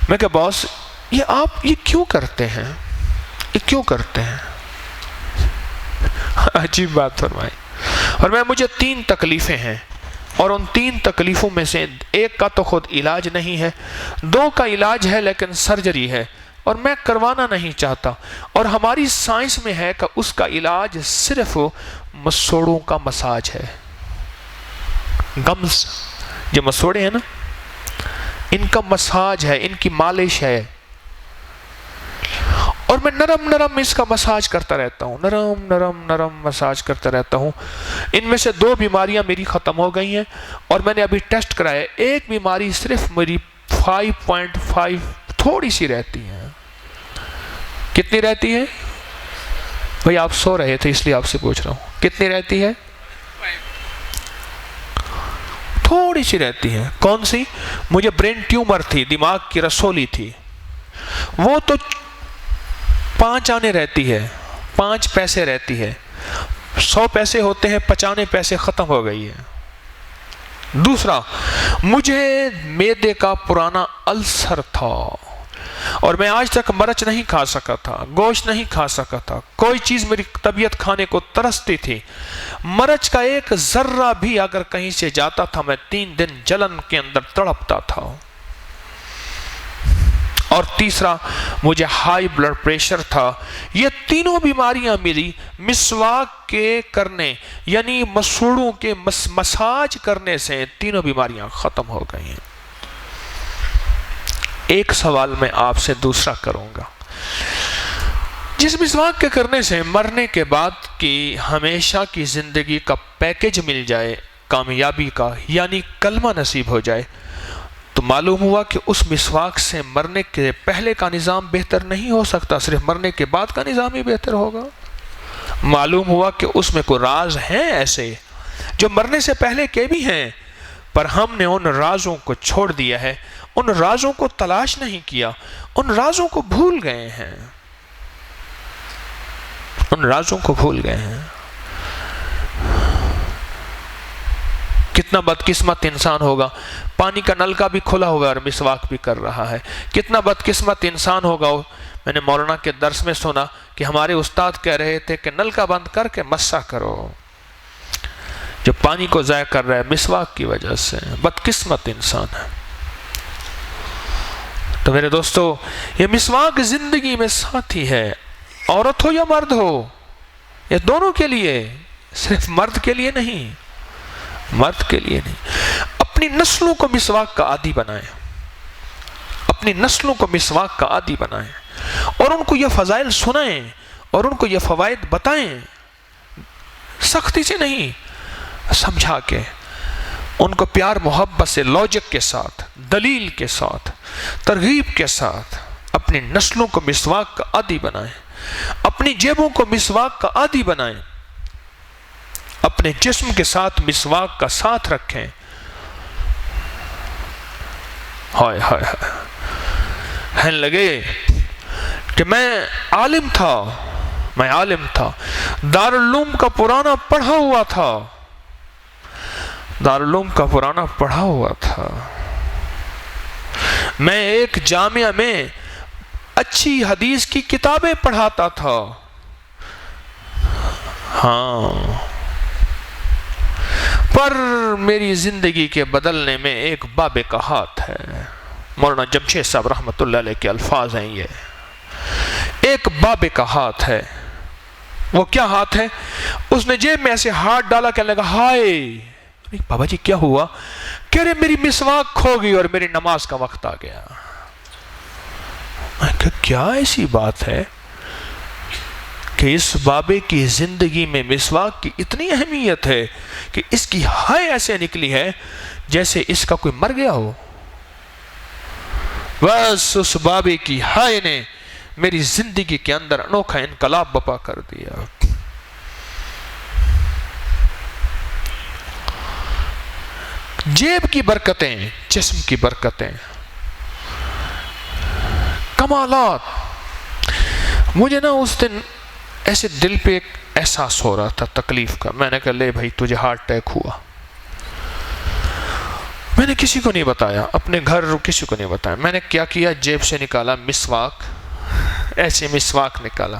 میں کہ باس آپ یہ کیوں کرتے ہیں؟ عجیب بات فرمائی۔ اور مجھے 3 تکلیفیں ہیں، اور ان 3 تکلیفوں میں سے ایک کا تو خود علاج نہیں ہے، 2 کا علاج ہے لیکن سرجری ہے، اور میں کروانا نہیں چاہتا۔ اور ہماری سائنس میں ہے کہ اس کا علاج صرف مسوڑوں کا مساج ہے، گمز جو مسوڑے ہیں نا، ان کا مساج ہے، ان کی مالش ہے۔ اور میں نرم اس کا مساج کرتا رہتا ہوں، نرم مساج کرتا رہتا ہوں۔ ان میں سے 2 بیماریاں میری ختم ہو گئی ہیں، اور میں نے ابھی ٹیسٹ کرایا، ایک بیماری صرف میری 5.5 تھوڑی سی رہتی ہے۔ کتنی رہتی ہے بھئی؟ آپ سو رہے تھے اس لیے آپ سے پوچھ رہا ہوں، کتنی رہتی ہے؟ تھوڑی سی رہتی ہے۔ کون سی؟ مجھے برین ٹیومر تھی، دماغ کی رسولی تھی، وہ تو 5 آنے رہتی ہے، 5 پیسے رہتی ہے، 100 پیسے ہوتے ہیں، 95 پیسے ختم ہو گئی ہے۔ دوسرا، مجھے معدے کا پرانا السر تھا، اور میں آج تک مرچ نہیں کھا سکا تھا، گوشت نہیں کھا سکا تھا، کوئی چیز میری طبیعت کھانے کو ترستی تھی۔ مرچ کا ایک ذرہ بھی اگر کہیں سے جاتا تھا، میں 3 دن جلن کے اندر تڑپتا تھا۔ اور تیسرا، مجھے ہائی بلڈ پریشر تھا۔ یہ تینوں بیماریاں میری مسواک کے کرنے، یعنی مسوڑوں کے مساج کرنے سے تینوں بیماریاں ختم ہو گئی ہیں۔ ایک سوال میں آپ سے دوسرا کروں گا، جس مسواک کے کرنے سے مرنے کے بعد کی ہمیشہ کی زندگی کا پیکج مل جائے، کامیابی کا، یعنی کلمہ نصیب ہو جائے، تو معلوم ہوا کہ اس مسواک سے مرنے کے پہلے کا نظام بہتر نہیں ہو سکتا، صرف مرنے کے بعد کا نظام ہی بہتر ہوگا۔ معلوم ہوا کہ اس میں کوئی راز ہیں ایسے جو مرنے سے پہلے کے بھی ہیں، پر ہم نے ان رازوں کو چھوڑ دیا ہے، ان رازوں کو تلاش نہیں کیا، ان رازوں کو بھول گئے ہیں، کتنا بدقسمت انسان ہوگا، پانی کا نل کا بھی کھلا ہوگا اور مسواک بھی کر رہا ہے۔ کتنا بدقسمت انسان ہوگا، میں نے مولانا کے درس میں سنا کہ ہمارے استاد کہہ رہے تھے کہ نل کا بند کر کے مسح کرو، جو پانی کو ضائع کر رہا ہے مسواک کی وجہ سے، بدقسمت انسان ہے۔ تو میرے دوستو، یہ مسواک زندگی میں ساتھی ہے، عورت ہو یا مرد ہو، یہ دونوں کے لیے، صرف مرد کے لیے نہیں، مرد کے لیے نہیں۔ اپنی نسلوں کو مسواک کا عادی بنائیں، اپنی نسلوں کو مسواک کا عادی بنائیں، اور ان کو یہ فضائل سنائیں اور ان کو یہ فوائد بتائیں، سختی سے نہیں، سمجھا کے، ان کو پیار محبت سے، لاجک کے ساتھ، دلیل کے ساتھ، ترغیب کے ساتھ اپنی نسلوں کو مسواک کا عادی بنائیں، اپنی جیبوں کو مسواک کا عادی بنائیں، اپنے جسم کے ساتھ مسواک کا ساتھ رکھیں۔ ہائے ہائے ہائے، کہنے لگے کہ میں عالم تھا، دارالعلوم کا پرانا پڑھا ہوا تھا، دارالعلوم کا پرانا پڑھا ہوا تھا، میں ایک جامعہ میں اچھی حدیث کی کتابیں پڑھاتا تھا، ہاں، پر میری زندگی کے بدلنے میں ایک بابے کا ہاتھ ہے۔ مولانا جمشید صاحب رحمۃ اللہ علیہ کے الفاظ ہیں یہ، ایک بابے کا ہاتھ ہے۔ وہ کیا ہاتھ ہے؟ اس نے جیب میں ایسے ہاتھ ڈالا، کہنے لگا ہائے بابا جی کیا ہوا؟ کہہ رہے میری مسواک کھو گئی اور میری نماز کا وقت آ گیا۔ میں کہا کیا ایسی بات ہے کہ اس بابے کی زندگی میں مسواک کی اتنی اہمیت ہے کہ اس کی ہائے ایسے نکلی ہے جیسے اس کا کوئی مر گیا ہو۔ بس اس بابے کی ہائے نے میری زندگی کے اندر انوکھا انقلاب بپا کر دیا۔ جیب کی برکتیں، جسم کی برکتیں، کمالات۔ مجھے نا اس دن ایسے دل پہ ایک احساس ہو رہا تھا تکلیف کا، میں نے کہا لے بھائی تجھے ہارٹ اٹیک ہوا۔ میں نے کسی کو نہیں بتایا، اپنے گھر کسی کو نہیں بتایا۔ میں نے کیا کیا، جیب سے نکالا مسواک، ایسے مسواک نکالا،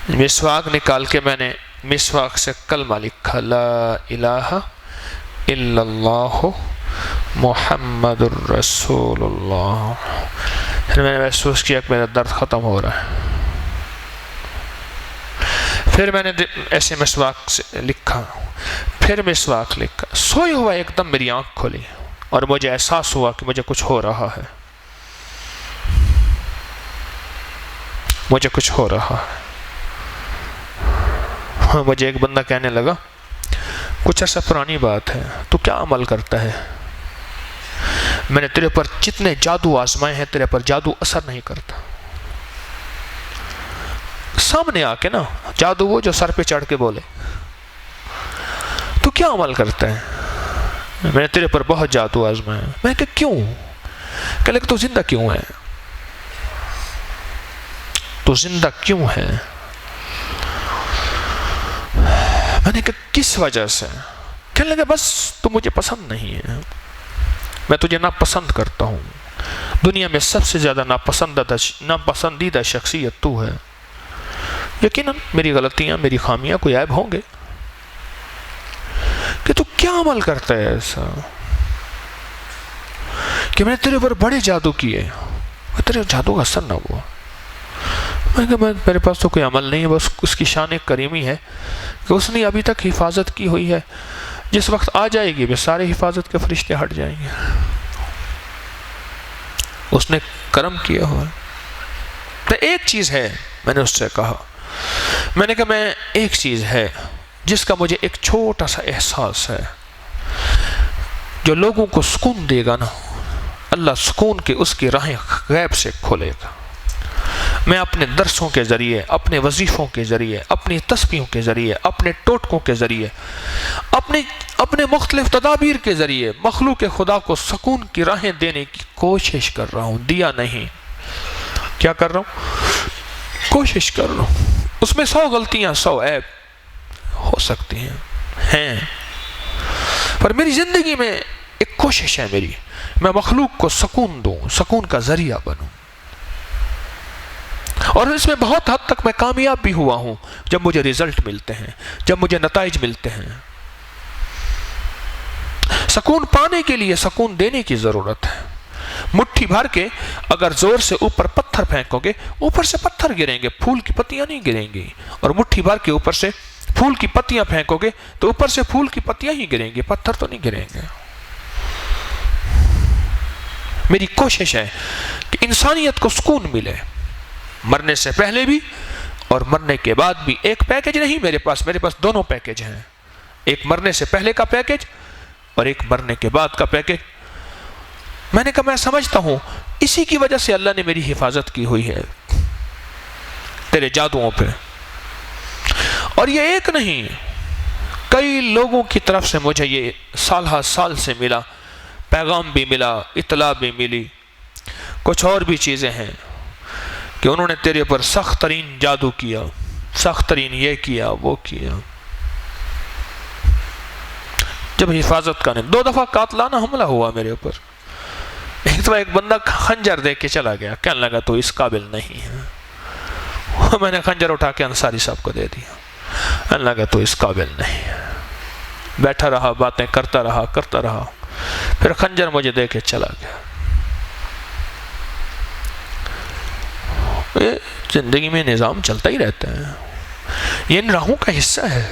مسواک نکال کے میں نے مسواک سے کلمہ لکھا، لا الہ الا اللہ محمد الرسول اللہ۔ پھر میں نے محسوس کیا کہ میرا درد ختم ہو رہا ہے۔ پھر میں نے ایسے مسواک سے لکھا، پھر مسواک لکھا، سوئے ہوا ایک دم میری آنکھ کھلی اور مجھے احساس ہوا کہ مجھے کچھ ہو رہا ہے، مجھے کچھ ہو رہا ہے۔ مجھے ایک بندہ کہنے لگا کچھ ایسا پرانی بات ہے، تو کیا عمل کرتا ہے؟ میں نے تیرے پر جتنے جادو آزمائے ہیں تیرے پر جادو اثر نہیں کرتا۔ سامنے آ کے نا جادو وہ جو سر پہ چڑھ کے بولے، تو کیا عمل کرتا ہے؟ میں نے تیرے پر بہت جادو آزمائے۔ میں کہ کیوں؟ کہ لگا تو زندہ کیوں ہے؟ تو زندہ کیوں ہے؟ میں نے کہا کس وجہ سے؟ کہنے لگا بس تو مجھے پسند نہیں ہے، میں تجھے ناپسند کرتا ہوں، دنیا میں سب سے زیادہ ناپسندیدہ شخصیت تو ہے۔ یقیناً میری غلطیاں، میری خامیاں، کوئی عیب ہوں گے، کہ تو کیا عمل کرتا ہے ایسا کہ میں نے تیرے پر بڑے جادو کیے، تیرے جادو کا اثر نہ ہوا؟ میں کہا میرے پاس تو کوئی عمل نہیں ہے، بس اس کی شان کریمی ہے کہ اس نے ابھی تک حفاظت کی ہوئی ہے، جس وقت آ جائے گی بس سارے حفاظت کے فرشتے ہٹ جائیں گے، اس نے کرم کیا ہوا ہے۔ تو ایک چیز ہے، میں نے اس سے کہا، میں نے کہا میں ایک چیز ہے جس کا مجھے ایک چھوٹا سا احساس ہے، جو لوگوں کو سکون دے گا نا، اللہ سکون کے اس کی راہیں غیب سے کھولے گا۔ میں اپنے درسوں کے ذریعے، اپنے وظیفوں کے ذریعے، اپنی تسبیحوں کے ذریعے، اپنے ٹوٹکوں کے ذریعے، اپنے مختلف تدابیر کے ذریعے مخلوق خدا کو سکون کی راہیں دینے کی کوشش کر رہا ہوں، دیا نہیں۔ کیا کر رہا ہوں؟ کوشش کر رہا ہوں۔ اس میں 100 غلطیاں، 100 عیب ہو سکتی ہیں، پر میری زندگی میں ایک کوشش ہے میری، میں مخلوق کو سکون دوں، سکون کا ذریعہ بنوں، اور اس میں بہت حد تک میں کامیاب بھی ہوا ہوں جب مجھے رزلٹ ملتے ہیں، جب مجھے نتائج ملتے ہیں۔ سکون پانے کے لیے سکون دینے کی ضرورت ہے۔ مٹھی بھر کے اگر زور سے اوپر پتھر پھینکو گے، اوپر سے پتھر گریں گے، پھول کی پتیاں نہیں گریں گی، اور مٹھی بھر کے اوپر سے پھول کی پتیاں پھینکو گے تو اوپر سے پھول کی پتیاں ہی گریں گی، پتھر تو نہیں گریں گے۔ میری کوشش ہے کہ انسانیت کو سکون ملے، مرنے سے پہلے بھی اور مرنے کے بعد بھی۔ ایک پیکج نہیں میرے پاس دونوں پیکج ہیں، ایک مرنے سے پہلے کا پیکج اور ایک مرنے کے بعد کا پیکج۔ میں نے کہا میں سمجھتا ہوں اسی کی وجہ سے اللہ نے میری حفاظت کی ہوئی ہے تیرے جادوؤں پہ، اور یہ ایک نہیں، کئی لوگوں کی طرف سے مجھے یہ سال ہر سال سے ملا، پیغام بھی ملا، اطلاع بھی ملی۔ کچھ اور بھی چیزیں ہیں کہ انہوں نے تیرے پر سخت ترین جادو کیا، سخت ترین یہ کیا وہ کیا۔ جب حفاظت کا نہیں، 2 دفعہ قاتلانہ حملہ ہوا میرے اوپر۔ ایک دفعہ ایک بندہ خنجر دے کے چلا گیا، کہنے لگا تو اس قابل نہیں ہے، میں نے خنجر اٹھا کے انصاری صاحب کو دے دیا، کہنے لگا تو اس قابل نہیں ہے۔ بیٹھا رہا، باتیں کرتا رہا، پھر خنجر مجھے دے کے چلا گیا۔ یہ زندگی میں نظام چلتا ہی رہتا ہے، یہ ان راہوں کا حصہ ہے،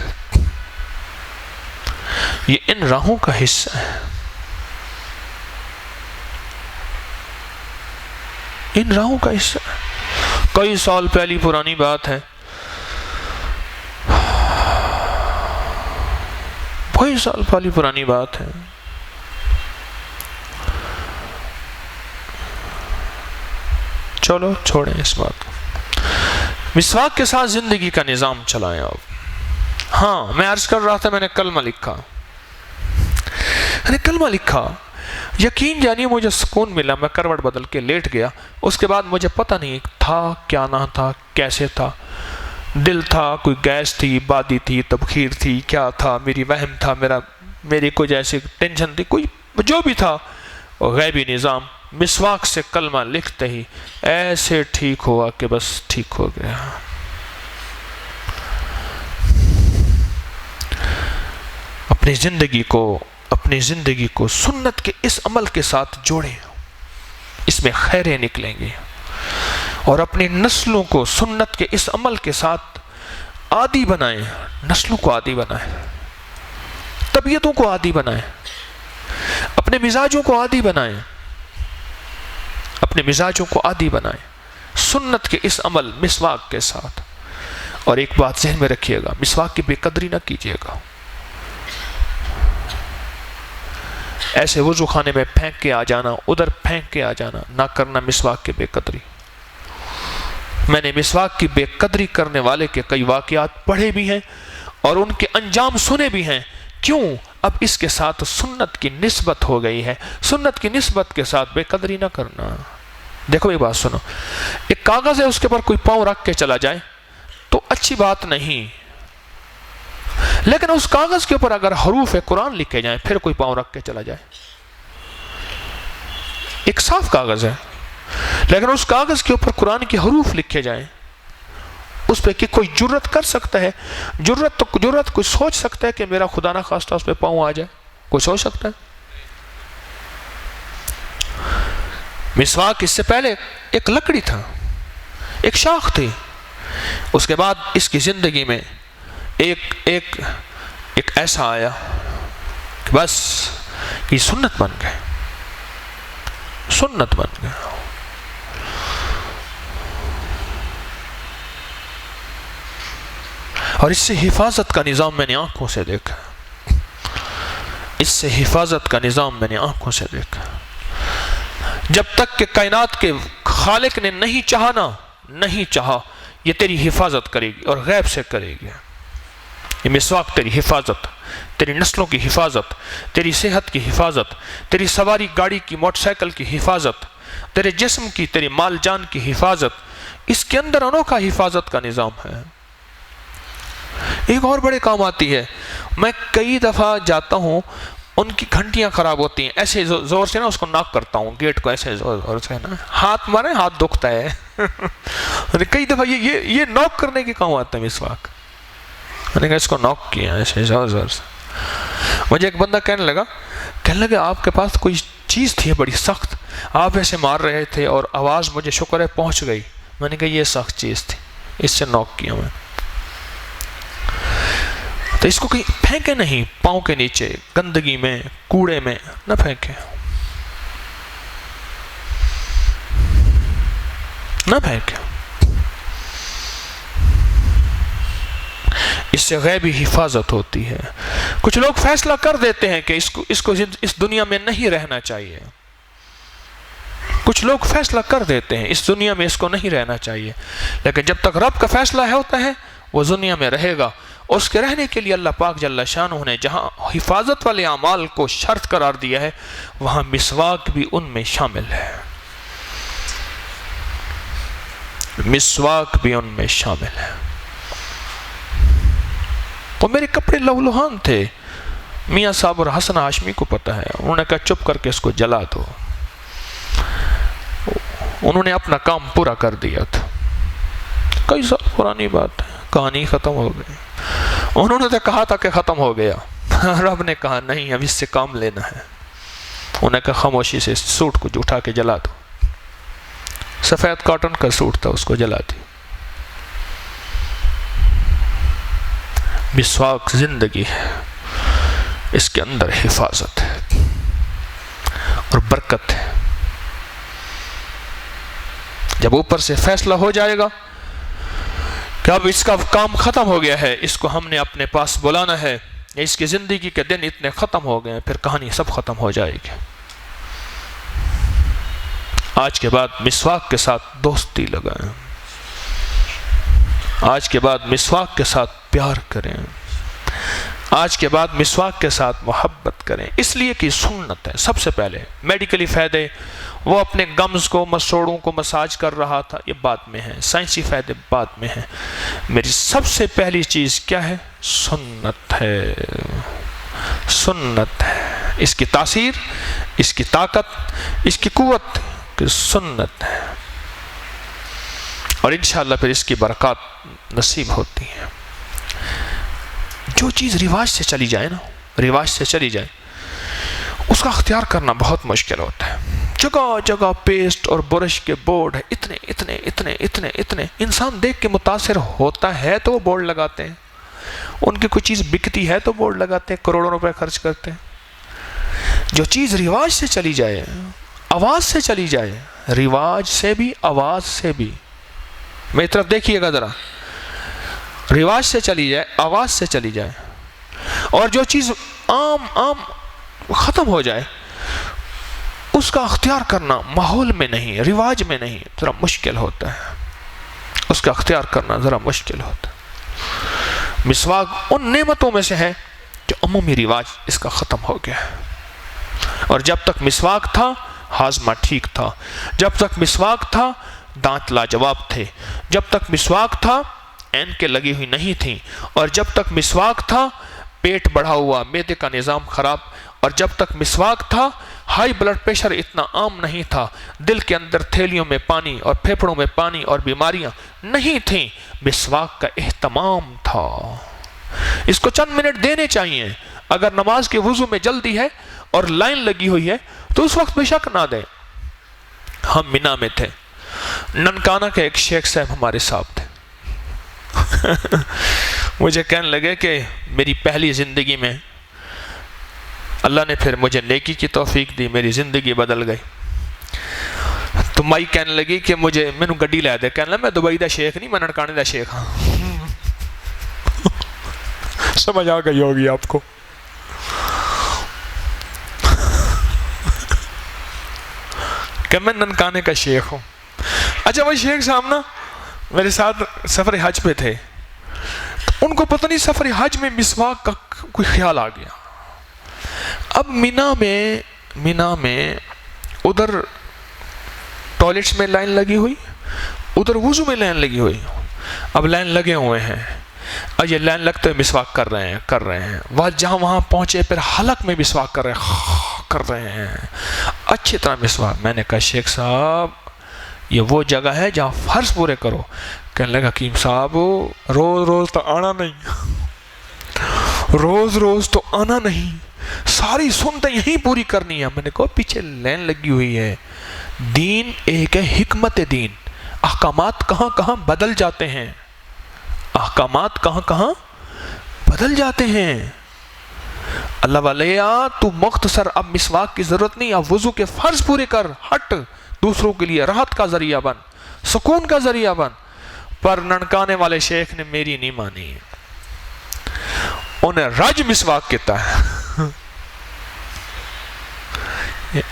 یہ ان راہوں کا حصہ ہے، ان راہوں کا حصہ ہے۔ کئی سال پہلی پرانی بات ہے، کئی سال پہلی پرانی بات ہے، چلو چھوڑیں اس بات کو۔ مسواک کے ساتھ زندگی کا نظام چلائیں آپ۔ ہاں میں عرض کر رہا تھا، میں نے کلمہ لکھا، یقین جانیے مجھے سکون ملا، میں کروٹ بدل کے لیٹ گیا۔ اس کے بعد مجھے پتہ نہیں تھا کیا نہ تھا، کیسے تھا، دل تھا، کوئی گیس تھی، بادی تھی، تبخیر تھی، کیا تھا، میری وہم تھا، میری کوئی جیسے ٹینشن تھی، کوئی جو بھی تھا، غیبی نظام مسواک سے کلمہ لکھتے ہی ایسے ٹھیک ہوا کہ بس ٹھیک ہو گیا۔ اپنی زندگی کو سنت کے اس عمل کے ساتھ جوڑیں، اس میں خیریں نکلیں گی، اور اپنی نسلوں کو سنت کے اس عمل کے ساتھ عادی بنائیں، نسلوں کو عادی بنائیں، طبیعتوں کو عادی بنائیں، اپنے مزاجوں کو عادی بنائیں، سنت کے اس عمل مسواک کے ساتھ۔ اور ایک بات ذہن میں رکھیے گا، مسواک کی بے قدری نہ کیجیے گا، ایسے وضو خانے میں پھینک کے آ جانا، ادھر پھینک کے آ جانا، نہ کرنا مسواک کی بے قدری۔ میں نے مسواک کی بے قدری کرنے والے کے کئی واقعات پڑھے بھی ہیں اور ان کے انجام سنے بھی ہیں۔ کیوں؟ اب اس کے ساتھ سنت کی نسبت ہو گئی ہے، سنت کی نسبت کے ساتھ بے قدری نہ کرنا۔ دیکھو یہ بات سنو، ایک کاغذ ہے، اس کے پر کوئی پاؤں رکھ کے چلا جائے تو اچھی بات نہیں، لیکن اس کاغذ کے اوپر اگر حروف قرآن لکھے جائیں پھر کوئی پاؤں رکھ کے چلا جائے، ایک صاف کاغذ ہے لیکن اس کاغذ کے اوپر قرآن کے حروف لکھے جائیں، اس پہ کہ کوئی جرت کر سکتا ہے، جرت کوئی سوچ سکتا ہے کہ میرا خدا نہ خواستہ اس پہ پاؤں آ جائے؟ کوئی سوچ سکتا ہے؟ مسواک اس سے پہلے ایک لکڑی تھا، ایک شاخ تھی، اس کے بعد اس کی زندگی میں ایک ایسا آیا کہ بس یہ سنت بن گئے۔ اور اس سے حفاظت کا نظام میں نے آنکھوں سے دیکھا، جب تک کہ کائنات کے خالق نے نہیں چاہا یہ تیری حفاظت کرے گی اور غیب سے کرے گی۔ یہ مسواک تیری حفاظت، تیری نسلوں کی حفاظت، تیری صحت کی حفاظت، تیری سواری گاڑی کی، موٹر سائیکل کی حفاظت، تیرے جسم کی، تیری مال جان کی حفاظت، اس کے اندر انوکھا حفاظت کا نظام ہے۔ ایک اور بڑے کام آتی ہے، میں کئی دفعہ جاتا ہوں ان کی گھنٹیاں خراب ہوتی ہیں، ایسے زور سے نا اس کو ناک کرتا ہوں، گیٹ کو ایسے زور سے نا، ہاتھ مارے ہاتھ دکھتا ہے کئی دفعہ یہ ناک کرنے کے کام آتا ہے مسواک، میں نے کہا اس کو ناک کیا ایسے زور سے. مجھے ایک بندہ کہنے لگا آپ کے پاس کوئی چیز تھی بڑی سخت، آپ ایسے مار رہے تھے اور آواز مجھے شکر ہے پہنچ گئی. میں نے کہا یہ سخت چیز تھی، اس سے ناک کیا میں. تو اس کو کہیں پھینکے نہیں، پاؤں کے نیچے گندگی میں کوڑے میں نہ پھینکے، نہ پھینکے. اس سے غیبی حفاظت ہوتی ہے. کچھ لوگ فیصلہ کر دیتے ہیں کہ اس کو اس دنیا میں نہیں رہنا چاہیے. کچھ لوگ فیصلہ کر دیتے ہیں اس دنیا میں اس کو نہیں رہنا چاہیے، لیکن جب تک رب کا فیصلہ ہوتا ہے وہ دنیا میں رہے گا. اس کے رہنے کے لیے اللہ پاک جل شانہ نے جہاں حفاظت والے اعمال کو شرط قرار دیا ہے وہاں مسواک بھی ان میں شامل ہے. مسواک بھی ان میں شامل ہے. تو میرے کپڑے لہولہان تھے، میاں صاحب اور حسن ہاشمی کو پتہ ہے، انہوں نے کہا چپ کر کے اس کو جلا دو. انہوں نے اپنا کام پورا کر دیا تھا. کئی سال پرانی بات ہے، کہانی ختم ہو گئی. انہوں نے تو کہا تھا کہ ختم ہو گیا، رب نے کہا نہیں اب اس سے کام لینا ہے. انہوں نے کہا خاموشی سے سوٹ کو اٹھا کے جلا دو. سفید کاٹن کا سوٹ تھا، اس کو جلا دی. مسواک زندگی ہے، اس کے اندر حفاظت ہے اور برکت ہے. جب اوپر سے فیصلہ ہو جائے گا کہ اب اس کا کام ختم ہو گیا ہے، اس کو ہم نے اپنے پاس بلانا ہے، اس کی زندگی کے دن اتنے ختم ہو گئے ہیں، پھر کہانی سب ختم ہو جائے گی. آج کے بعد مسواک کے ساتھ دوستی لگائیں، آج کے بعد مسواک کے ساتھ پیار کریں، آج کے بعد مسواک کے ساتھ محبت کریں. اس لیے کہ سنت ہے. سب سے پہلے میڈیکلی فائدے، وہ اپنے گمز کو مسوڑوں کو مساج کر رہا تھا، یہ بعد میں ہے. سائنسی فائدے بعد میں ہیں. میری سب سے پہلی چیز کیا ہے؟ سنت ہے. سنت ہے. اس کی تاثیر، اس کی طاقت، اس کی قوت کی سنت ہے، اور انشاءاللہ پھر اس کی برکات نصیب ہوتی ہیں. جو چیز رواج سے چلی جائے نا، رواج سے چلی جائے، اس کا اختیار کرنا بہت مشکل ہوتا ہے. جگہ جگہ پیسٹ اور برش کے بورڈ ہے، اتنے اتنے اتنے اتنے اتنے. انسان دیکھ کے متاثر ہوتا ہے تو وہ بورڈ لگاتے ہیں. ان کی کوئی چیز بکتی ہے تو بورڈ لگاتے ہیں، کروڑوں روپے خرچ کرتے ہیں. جو چیز رواج سے چلی جائے، آواز سے چلی جائے، رواج سے بھی آواز سے بھی، میری طرف دیکھیے گا ذرا، رواج سے چلی جائے، آواز سے چلی جائے، اور جو چیز عام ختم ہو جائے، اس کا اختیار کرنا ماحول میں نہیں، رواج میں نہیں، ذرا مشکل ہوتا ہے. اس کا اختیار کرنا ذرا مشکل ہوتا ہے. مسواک ان نعمتوں میں سے ہے جو عمومی رواج اس کا ختم ہو گیا ہے. اور جب تک مسواک تھا ہاضمہ ٹھیک تھا، جب تک مسواک تھا دانت لاجواب تھے، جب تک مسواک تھا اینکیں لگی ہوئی نہیں تھیں، اور جب تک مسواک تھا پیٹ بڑھا ہوا، معدے کا نظام خراب، اور جب تک مسواک تھا ہائی بلڈ پریشر اتنا عام نہیں تھا، دل کے اندر تھیلیوں میں پانی اور پھیپھڑوں میں پانی اور بیماریاں نہیں تھیں. مسواک کا اہتمام تھا. اس کو چند منٹ دینے چاہیے. اگر نماز کے وضو میں جلدی ہے اور لائن لگی ہوئی ہے تو اس وقت بے شک نہ دیں. ہم مینا میں تھے، ننکانہ کے ایک شیخ صاحب ہمارے ساتھ تھے. مجھے کہنے لگے کہ میری پہلی زندگی میں اللہ نے پھر مجھے نیکی کی توفیق دی، میری زندگی بدل گئی. تو مائی کہنے لگی کہ مینوں گڈی لے دے. کہنے لگا میں دبئی دا شیخ نہیں، میں ننکانے دا شیخ ہاں. سمجھ آ گئی ہوگی آپ کو. کہ میں ننکانے کا شیخ ہوں. اچھا وہ شیخ صاحب نا میرے ساتھ سفر حج پہ تھے، ان کو پتہ نہیں سفر حج میں مسواک کا کوئی خیال آ گیا. اب مینا میں ادھر ٹوائلٹس میں لائن لگی ہوئی، ادھر وضو میں لائن لگی ہوئی. اب لائن لگے ہوئے ہیں، اور یہ لین لگتے ہوئے مسواک کر رہے ہیں وہ جہاں وہاں پہنچے پھر حلق میں مسواک کر رہے ہیں اچھی طرح مسواک. میں نے کہا شیخ صاحب یہ وہ جگہ ہے جہاں فرض پورے کرو. کہنے لگا حکیم صاحب روز روز تو آنا نہیں، روز روز تو آنا نہیں، ساری سنتیں یہیں پوری کرنی ہے. میں نے کہا پیچھے لین لگی ہوئی ہے. دین ایک ہے، حکمت دین. احکامات کہاں کہاں بدل جاتے ہیں، احکامات کہاں کہاں بدل جاتے ہیں. اللہ والیا تو مختصر اب مسواک کی ضرورت نہیں، اب وضو کے فرض پورے کر، ہٹ دوسروں کے لیے راحت کا ذریعہ بن، سکون کا ذریعہ بن. پر ننکانے والے شیخ نے میری نہیں مانی، انہیں رج مسواک کہتا ہے.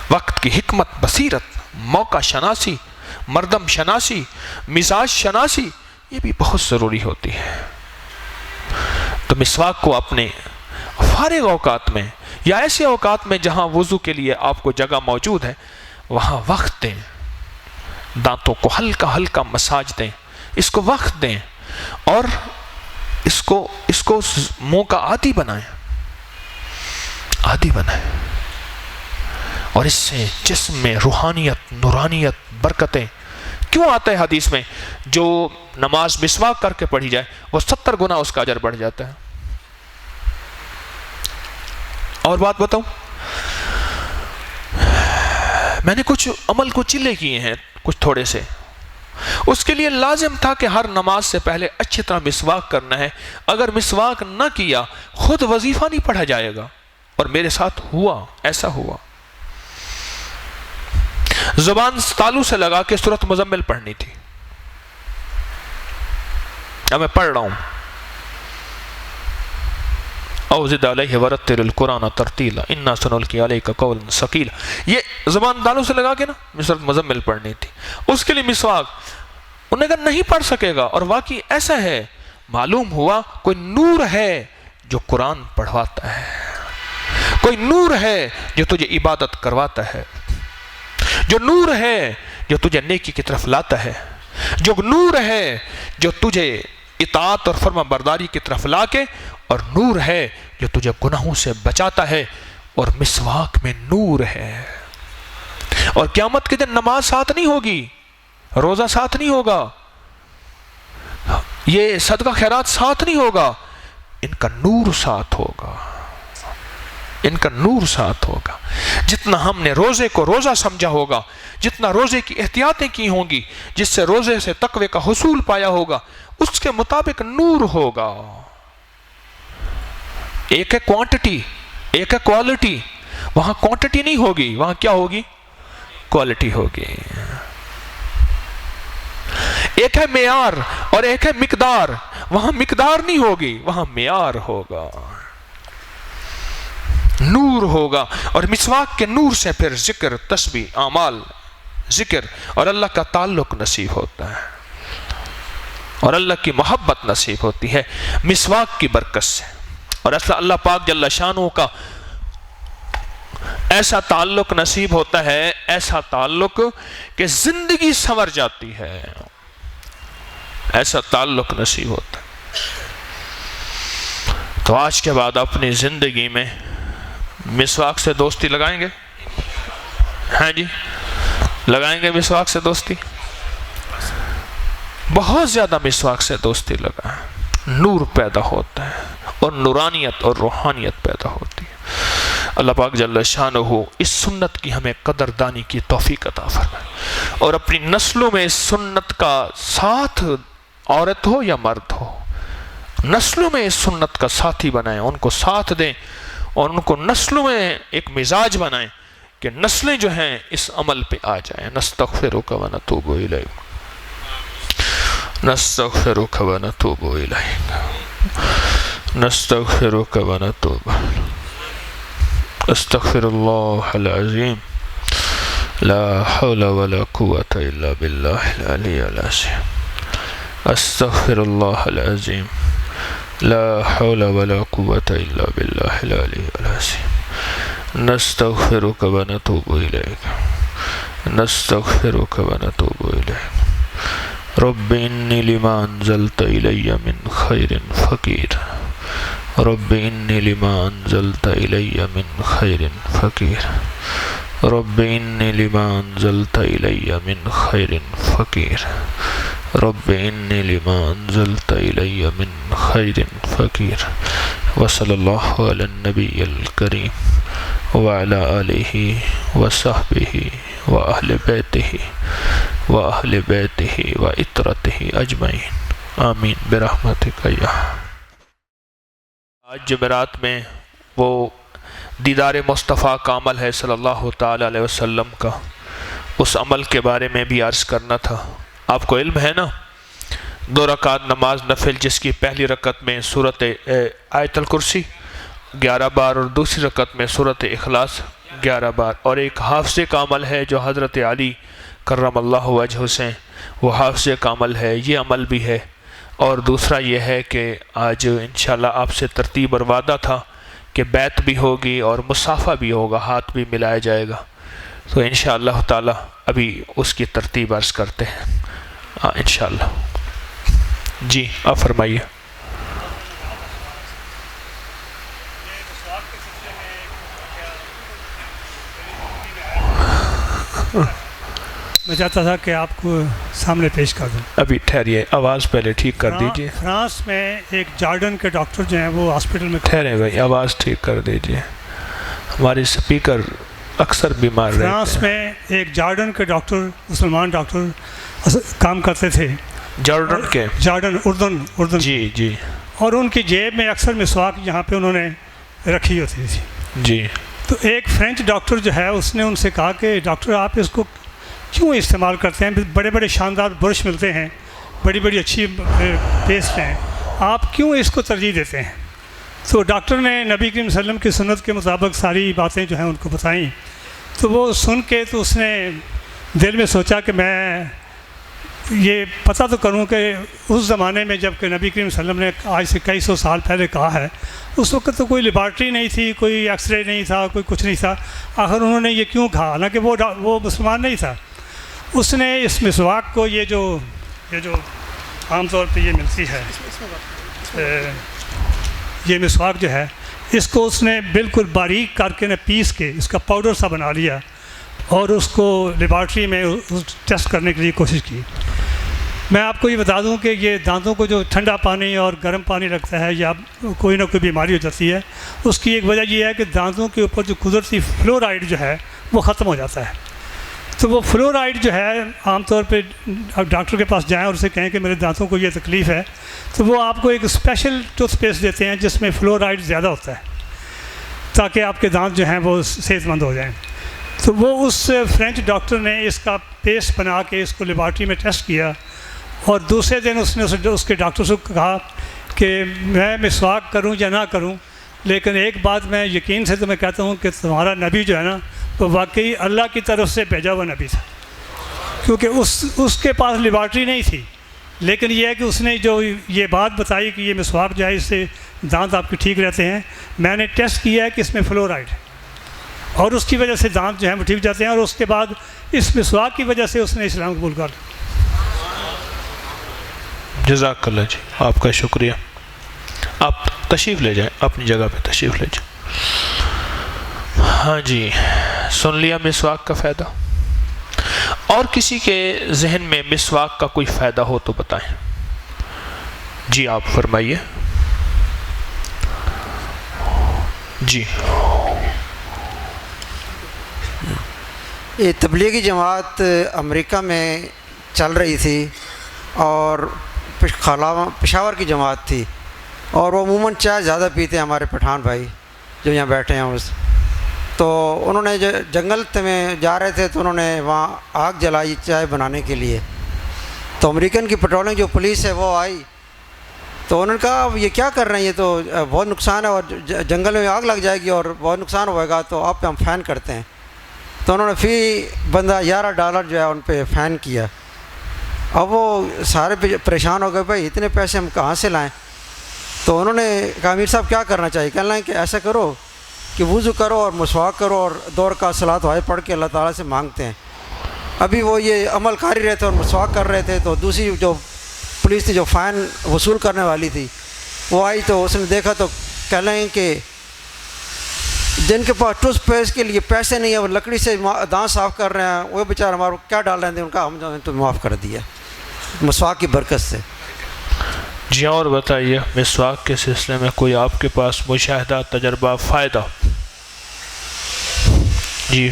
وقت کی حکمت، بصیرت، موقع شناسی، مردم شناسی، مزاج شناسی یہ بھی بہت ضروری ہوتی ہے. تو مسواک کو اپنے فارغ اوقات میں یا ایسے اوقات میں جہاں وضو کے لیے آپ کو جگہ موجود ہے وہاں وقت دیں. دانتوں کو ہلکا ہلکا مساج دیں، اس کو وقت دیں اور اس کو منہ کا عادی بنائیں، عادی بنائیں. اور اس سے جسم میں روحانیت، نورانیت، برکتیں کیوں آتا ہے حدیث میں جو نماز مسواک کر کے پڑھی جائے وہ 70 گنا اس کا اجر بڑھ جاتا ہے. اور بات بتاؤں، میں نے کچھ عمل کو چلے کیے ہیں کچھ تھوڑے سے. اس کے لیے لازم تھا کہ ہر نماز سے پہلے اچھی طرح مسواک کرنا ہے. اگر مسواک نہ کیا خود وظیفہ نہیں پڑھا جائے گا. اور میرے ساتھ ہوا، ایسا ہوا. زبان تالو سے لگا کے سورۃ مزمل پڑھنی تھی، اب میں پڑھ رہا ہوں او زد علیہ ورتل القرآن ترتیلا انا سنلقی علیک قولا ثقیلا. یہ زبان تالو سے لگا کے نا سورۃ مزمل پڑھنی تھی. اس کے لیے مسواک انہیں کہا نہیں پڑھ سکے گا. اور واقعی ایسا ہے، معلوم ہوا کوئی نور ہے جو قرآن پڑھواتا ہے، کوئی نور ہے جو تجھے عبادت کرواتا ہے، جو نور ہے جو تجھے نیکی کی طرف لاتا ہے، جو نور ہے جو تجھے اطاعت اور فرما برداری کی طرف لا کے، اور نور ہے جو تجھے گناہوں سے بچاتا ہے. اور مسواک میں نور ہے. اور قیامت کے دن نماز ساتھ نہیں ہوگی، روزہ ساتھ نہیں ہوگا، یہ صدقہ خیرات ساتھ نہیں ہوگا، ان کا نور ساتھ ہوگا، ان کا نور ساتھ ہوگا. جتنا ہم نے روزے کو روزہ سمجھا ہوگا، جتنا روزے کی احتیاطیں کی ہوں گی، جس سے روزے سے تقوی کا حصول پایا ہوگا، اس کے مطابق نور ہوگا. ایک ہے کوانٹٹی، ایک ہے کوالٹی. وہاں کوانٹٹی نہیں ہوگی، وہاں کیا ہوگی؟ کوالٹی ہوگی. ایک ہے معیار اور ایک ہے مقدار. وہاں مقدار نہیں ہوگی، وہاں معیار ہوگا، نور ہوگا. اور مسواک کے نور سے پھر ذکر، تسبیح، اعمال، ذکر اور اللہ کا تعلق نصیب ہوتا ہے اور اللہ کی محبت نصیب ہوتی ہے مسواک کی برکت سے. اور اصلا اللہ پاک جل شانہ کا ایسا تعلق نصیب ہوتا ہے، ایسا تعلق کہ زندگی سنور جاتی ہے، ایسا تعلق نصیب ہوتا ہے. تو آج کے بعد اپنی زندگی میں مسواک سے دوستی لگائیں گے؟ ہاں جی، لگائیں گے مسواک سے دوستی؟ بہت زیادہ مسواک سے دوستی لگائیں. نور پیدا ہوتا ہے اور نورانیت اور روحانیت پیدا ہوتی ہے. اللہ پاک جل شانہ اس سنت کی ہمیں قدردانی کی توفیق عطا فرمائے اور اپنی نسلوں میں اس سنت کا ساتھ، عورت ہو یا مرد ہو، نسلوں میں اس سنت کا ساتھی بنائیں، ان کو ساتھ دیں اور ان کو نسلوں میں ایک مزاج بنائیں کہ نسلیں جو ہیں اس عمل پہ آ جائیں. نستغفرک و نتوب الیک، نستغفرک و نتوب الیک، نستغفرک و نتوب. استغفر اللہ العظیم لا حول ولا قوة الا باللہ العلی العظیم. استغفر اللہ العظیم لا حول ولا قوة الا باللہ العلی العظیم. نستغفرک و نتوب الیک، نستغفرک و نتوب الیک. رب انی لما انزلت الی من خیر فقیر رب انی لما انزلت الی من خیر فقیر رب انی لما انزلت الی من خیر فقیر رب انی لما انزلت الی من خیر فقیر وصلی اللہ علی النبی الکریم وعلی آلہ وصحبہ وأهل بيته وعترته اجمعین آمین برحمتک یا۔ آج جمعرات میں وہ دیدار مصطفیٰ کا عمل ہے صلی اللہ تعالی علیہ وسلم کا، اس عمل کے بارے میں بھی عرض کرنا تھا۔ آپ کو علم ہے نا 2 رکعت نماز نفل جس کی پہلی رکعت میں سورۃ آیت الکرسی 11 بار اور دوسری رکعت میں سورۃ اخلاص 11 بار، اور ایک حافظے کا عمل ہے جو حضرت علی کرم اللہ وجہ سے وہ حافظے کا عمل ہے، یہ عمل بھی ہے۔ اور دوسرا یہ ہے کہ آج انشاءاللہ آپ سے ترتیب اور وعدہ تھا کہ بیعت بھی ہوگی اور مصافحہ بھی ہوگا، ہاتھ بھی ملایا جائے گا، تو انشاءاللہ تعالی ابھی اس کی ترتیب عرض کرتے ہیں انشاءاللہ۔ جی آپ فرمائیے۔ میں چاہتا تھا کہ آپ کو سامنے پیش کر دوں۔ ابھی ٹھہریے، آواز پہلے ٹھیک کر دیجئے۔ فرانس میں ایک جارڈن کے ڈاکٹر جو ہیں وہ ہاسپٹل میں ٹھہرے بھائی، آواز ٹھیک کر دیجئے، ہمارے سپیکر اکثر بیمار رہتے ہیں۔ فرانس میں ایک جارڈن کے ڈاکٹر، مسلمان ڈاکٹر کام کرتے تھے۔ جارڈن اردن جی جی۔ اور ان کی جیب میں اکثر مسواک یہاں پہ انہوں نے رکھی ہوتی تھی جی۔ تو ایک فرینچ ڈاکٹر جو ہے اس نے ان سے کہا کہ ڈاکٹر آپ اس کو کیوں استعمال کرتے ہیں؟ بڑے بڑے شاندار برش ملتے ہیں، بڑی بڑی اچھی پیسٹ ہیں، آپ کیوں اس کو ترجیح دیتے ہیں؟ تو ڈاکٹر نے نبی کریم صلی اللہ علیہ وسلم کی سنت کے مطابق ساری باتیں جو ہیں ان کو بتائیں، تو وہ سن کے تو اس نے دل میں سوچا کہ میں یہ پتہ تو کروں کہ اس زمانے میں جب کہ نبی کریم صلی اللہ علیہ وسلم نے آج سے کئی سو سال پہلے کہا ہے، اس وقت تو کوئی لیبارٹری نہیں تھی، کوئی ایکس رے نہیں تھا، کوئی کچھ نہیں تھا، آخر انہوں نے یہ کیوں کہا؟ حالانکہ وہ مسلمان نہیں تھا۔ اس نے اس مسواک کو یہ جو عام طور پہ یہ ملتی ہے، یہ مسواک جو ہے اس کو اس نے بالکل باریک کر کے پیس کے اس کا پاؤڈر سا بنا لیا اور اس کو لیبارٹری میں ٹیسٹ کرنے کے لیے کوشش کی۔ میں آپ کو یہ بتا دوں کہ یہ دانتوں کو جو ٹھنڈا پانی اور گرم پانی لگتا ہے یا کوئی نہ کوئی بیماری ہو جاتی ہے، اس کی ایک وجہ یہ ہے کہ دانتوں کے اوپر جو قدرتی فلورائڈ جو ہے وہ ختم ہو جاتا ہے۔ تو وہ فلورائڈ جو ہے عام طور پہ اب ڈاکٹر کے پاس جائیں اور اسے کہیں کہ میرے دانتوں کو یہ تکلیف ہے، تو وہ آپ کو ایک اسپیشل ٹوتھ پیسٹ دیتے ہیں جس میں فلورائڈ زیادہ ہوتا ہے تاکہ آپ کے دانت جو ہیں وہ صحت مند ہو جائیں۔ تو وہ اس فرینچ ڈاکٹر نے اس کا پیسٹ بنا کے اس کو لیبارٹری میں ٹیسٹ کیا، اور دوسرے دن اس نے اس کے ڈاکٹر سے کہا کہ میں مسواک کروں یا نہ کروں، لیکن ایک بات میں یقین سے تمہیں کہتا ہوں کہ تمہارا نبی جو ہے نا وہ واقعی اللہ کی طرف سے بھیجا ہوا نبی تھا، کیونکہ اس کے پاس لیبارٹری نہیں تھی، لیکن یہ ہے کہ اس نے جو یہ بات بتائی کہ یہ مسواک جو ہے اس سے دانت آپ کے ٹھیک رہتے ہیں، میں نے ٹیسٹ کیا ہے کہ اس میں فلورائڈ ہے اور اس کی وجہ سے دانت جو ہیں وہ ٹھیک جاتے ہیں، اور اس کے بعد اس مسواک کی وجہ سے اس نے اسلام قبول کر لیا۔ جزاک اللہ جی، آپ کا شکریہ۔ آپ تشریف لے جائیں، اپنی جگہ پہ تشریف لے جائیں۔ ہاں جی، سن لیا مسواک کا فائدہ؟ اور کسی کے ذہن میں مسواک کا کوئی فائدہ ہو تو بتائیں۔ جی آپ فرمائیے۔ جی۔ یہ تبلیغی جماعت امریکہ میں چل رہی تھی اور پشاور کی جماعت تھی، اور وہ عموماً چائے زیادہ پیتے ہیں ہمارے پٹھان بھائی جو یہاں بیٹھے ہیں تو انہوں نے جو جنگل میں جا رہے تھے تو انہوں نے وہاں آگ جلائی چائے بنانے کے لیے، تو امریکن کی پیٹرولنگ جو پولیس ہے وہ آئی، تو انہوں نے کہا یہ کیا کر رہے ہیں، یہ تو بہت نقصان ہے اور جنگل میں آگ لگ جائے گی اور بہت نقصان ہوئے گا، تو آپ پہ ہم فائن کرتے ہیں۔ تو انہوں نے فی بندہ $11 جو ہے ان پہ فائن کیا۔ اب وہ سارے پریشان ہو گئے، بھائی اتنے پیسے ہم کہاں سے لائیں؟ تو انہوں نے کہا امیر صاحب کیا کرنا چاہیے؟ کہنا ہے کہ ایسا کرو کہ وضو کرو اور مسواک کرو اور 2 رکعت صلاۃ وائے پڑھ کے اللہ تعالیٰ سے مانگتے ہیں۔ ابھی وہ یہ عمل کر ہی رہے تھے اور مسواک کر رہے تھے، تو دوسری جو پولیس تھی جو فائن وصول کرنے والی تھی وہ آئی، تو اس نے دیکھا تو کہہ لیں کہ جن کے پاس ٹوتھ پیسٹ کے لیے پیسے نہیں ہیں وہ لکڑی سے دانت صاف کر رہے ہیں، وہ بیچارے ہمارے کیا ڈال رہے ہیں، ان کا ہم جو ہے تو معاف کر دیا مسواک کی برکت سے۔ جی اور بتائیے مسواک کے سلسلے میں کوئی آپ کے پاس مشاہدہ، تجربہ، فائدہ؟ جی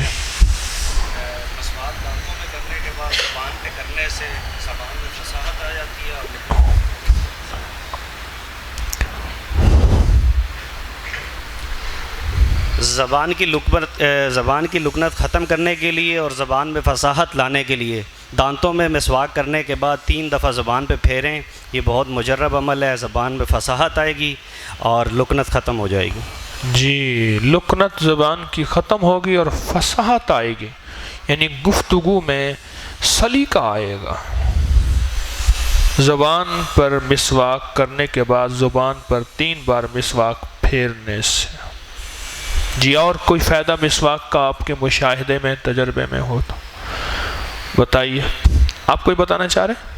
مسواک دانتوں میں کرنے کے بعد زبان پہ کرنے سے زبان میں فصاحت آ جاتی ہے۔ زبان کی لکنت ختم کرنے کے لیے اور زبان میں فصاحت لانے کے لیے دانتوں میں مسواک کرنے کے بعد 3 دفعہ زبان پہ پھیریں، یہ بہت مجرب عمل ہے، زبان میں فصاحت آئے گی اور لکنت ختم ہو جائے گی۔ جی، لکنت زبان کی ختم ہوگی اور فصاحت آئے گی، یعنی گفتگو میں سلیقہ آئے گا۔ زبان پر مسواک کرنے کے بعد زبان پر 3 بار مسواک پھیرنے سے۔ جی اور کوئی فائدہ مسواک کا آپ کے مشاہدے میں، تجربے میں ہو تو بتائیے۔ آپ کوئی بتانا چاہ رہے ہیں؟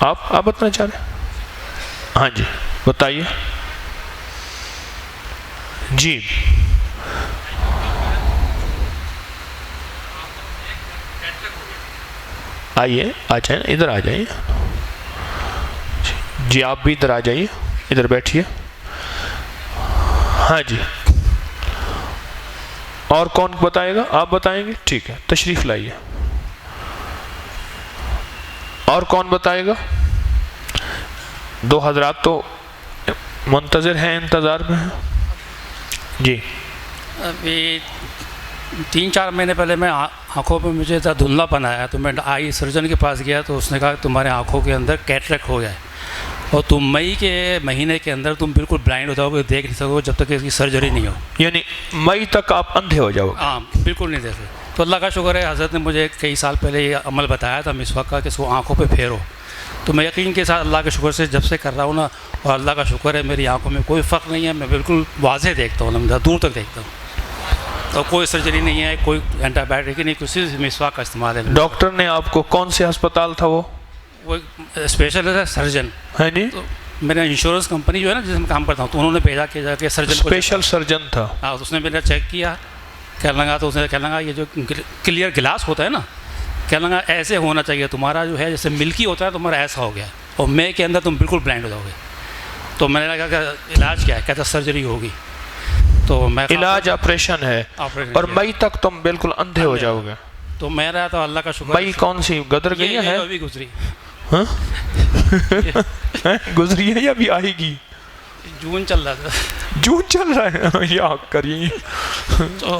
آپ بتانا چاہ رہے ہیں؟ ہاں جی بتائیے۔ جی آئیے، آ جائیں، ادھر آ جائیے۔ جی آپ بھی ادھر آ جائیے، ادھر بیٹھیے۔ ہاں جی اور کون بتائے گا؟ آپ بتائیں گے؟ ٹھیک ہے، تشریف لائیے۔ اور کون بتائے گا؟ 2 حضرات تو منتظر ہیں، انتظار میں ہیں۔ جی ابھی 3-4 مہینے پہلے میں آنکھوں پہ مجھے دھندلا پن آیا، تو میں آئی سرجن کے پاس گیا تو اس نے کہا تمہارے آنکھوں کے اندر کیٹریکٹ ہو گیا ہے اور تم مئی کے مہینے کے اندر تم بالکل بلائنڈ ہو جاؤ گے، دیکھ نہیں سکو جب تک اس کی سرجری نہیں ہو، یعنی مئی تک آپ اندھے ہو جاؤ گے؟ ہاں بالکل نہیں دیکھ سکتے۔ تو اللہ کا شکر ہے حضرت نے مجھے کئی سال پہلے یہ عمل بتایا تھا مسواک کا کہ اس کو آنکھوں پہ پھیرو، تو میں یقین کے ساتھ اللہ کے شکر سے جب سے کر رہا ہوں نا، اور اللہ کا شکر ہے میری آنکھوں میں کوئی فرق نہیں ہے، میں بالکل واضح دیکھتا ہوں، دور تک دیکھتا ہوں، اور کوئی سرجری نہیں ہے، کوئی اینٹی بایوٹک نہیں، کسی مسواک کا استعمال ہے۔ ڈاکٹر نے آپ کو کون سے ہسپتال تھا وہ اسپیشلسٹ ہے سرجن ہے؟ نہیں تو میرا انشورنس کمپنی جو ہے نا جس میں کام کرتا ہوں، تو انہوں نے بھیجا کہ جا کے سرجن کو اسپیشل سرجن تھا۔ ہاں، اس نے میرا چیک کیا، کہنے لگا تو اس نے کہنے لگا یہ جو کلیئر گلاس ہوتا ہے نا، کہنے لگا ایسے ہونا چاہیے تمہارا، جو ہے جیسے ملکی ہوتا ہے تمہارا ایسا ہو گیا اور مے کے اندر تم بالکل بلائنڈ ہو جاؤ گے۔ تو میں نے کہا کہ علاج کیا ہے؟ کہتا سرجری ہوگی۔ تو میں علاج آپریشن ہے اور مئی تک تم بالکل اندھے ہو جاؤ گے۔ تو میرا تو اللہ کا شکر، مئی کون سی گزر گئی ہے؟ ابھی گزری، گزری ہے یا ابھی آئے گی؟ جون چل رہا تھا، جون چل رہا ہے، یا کریے۔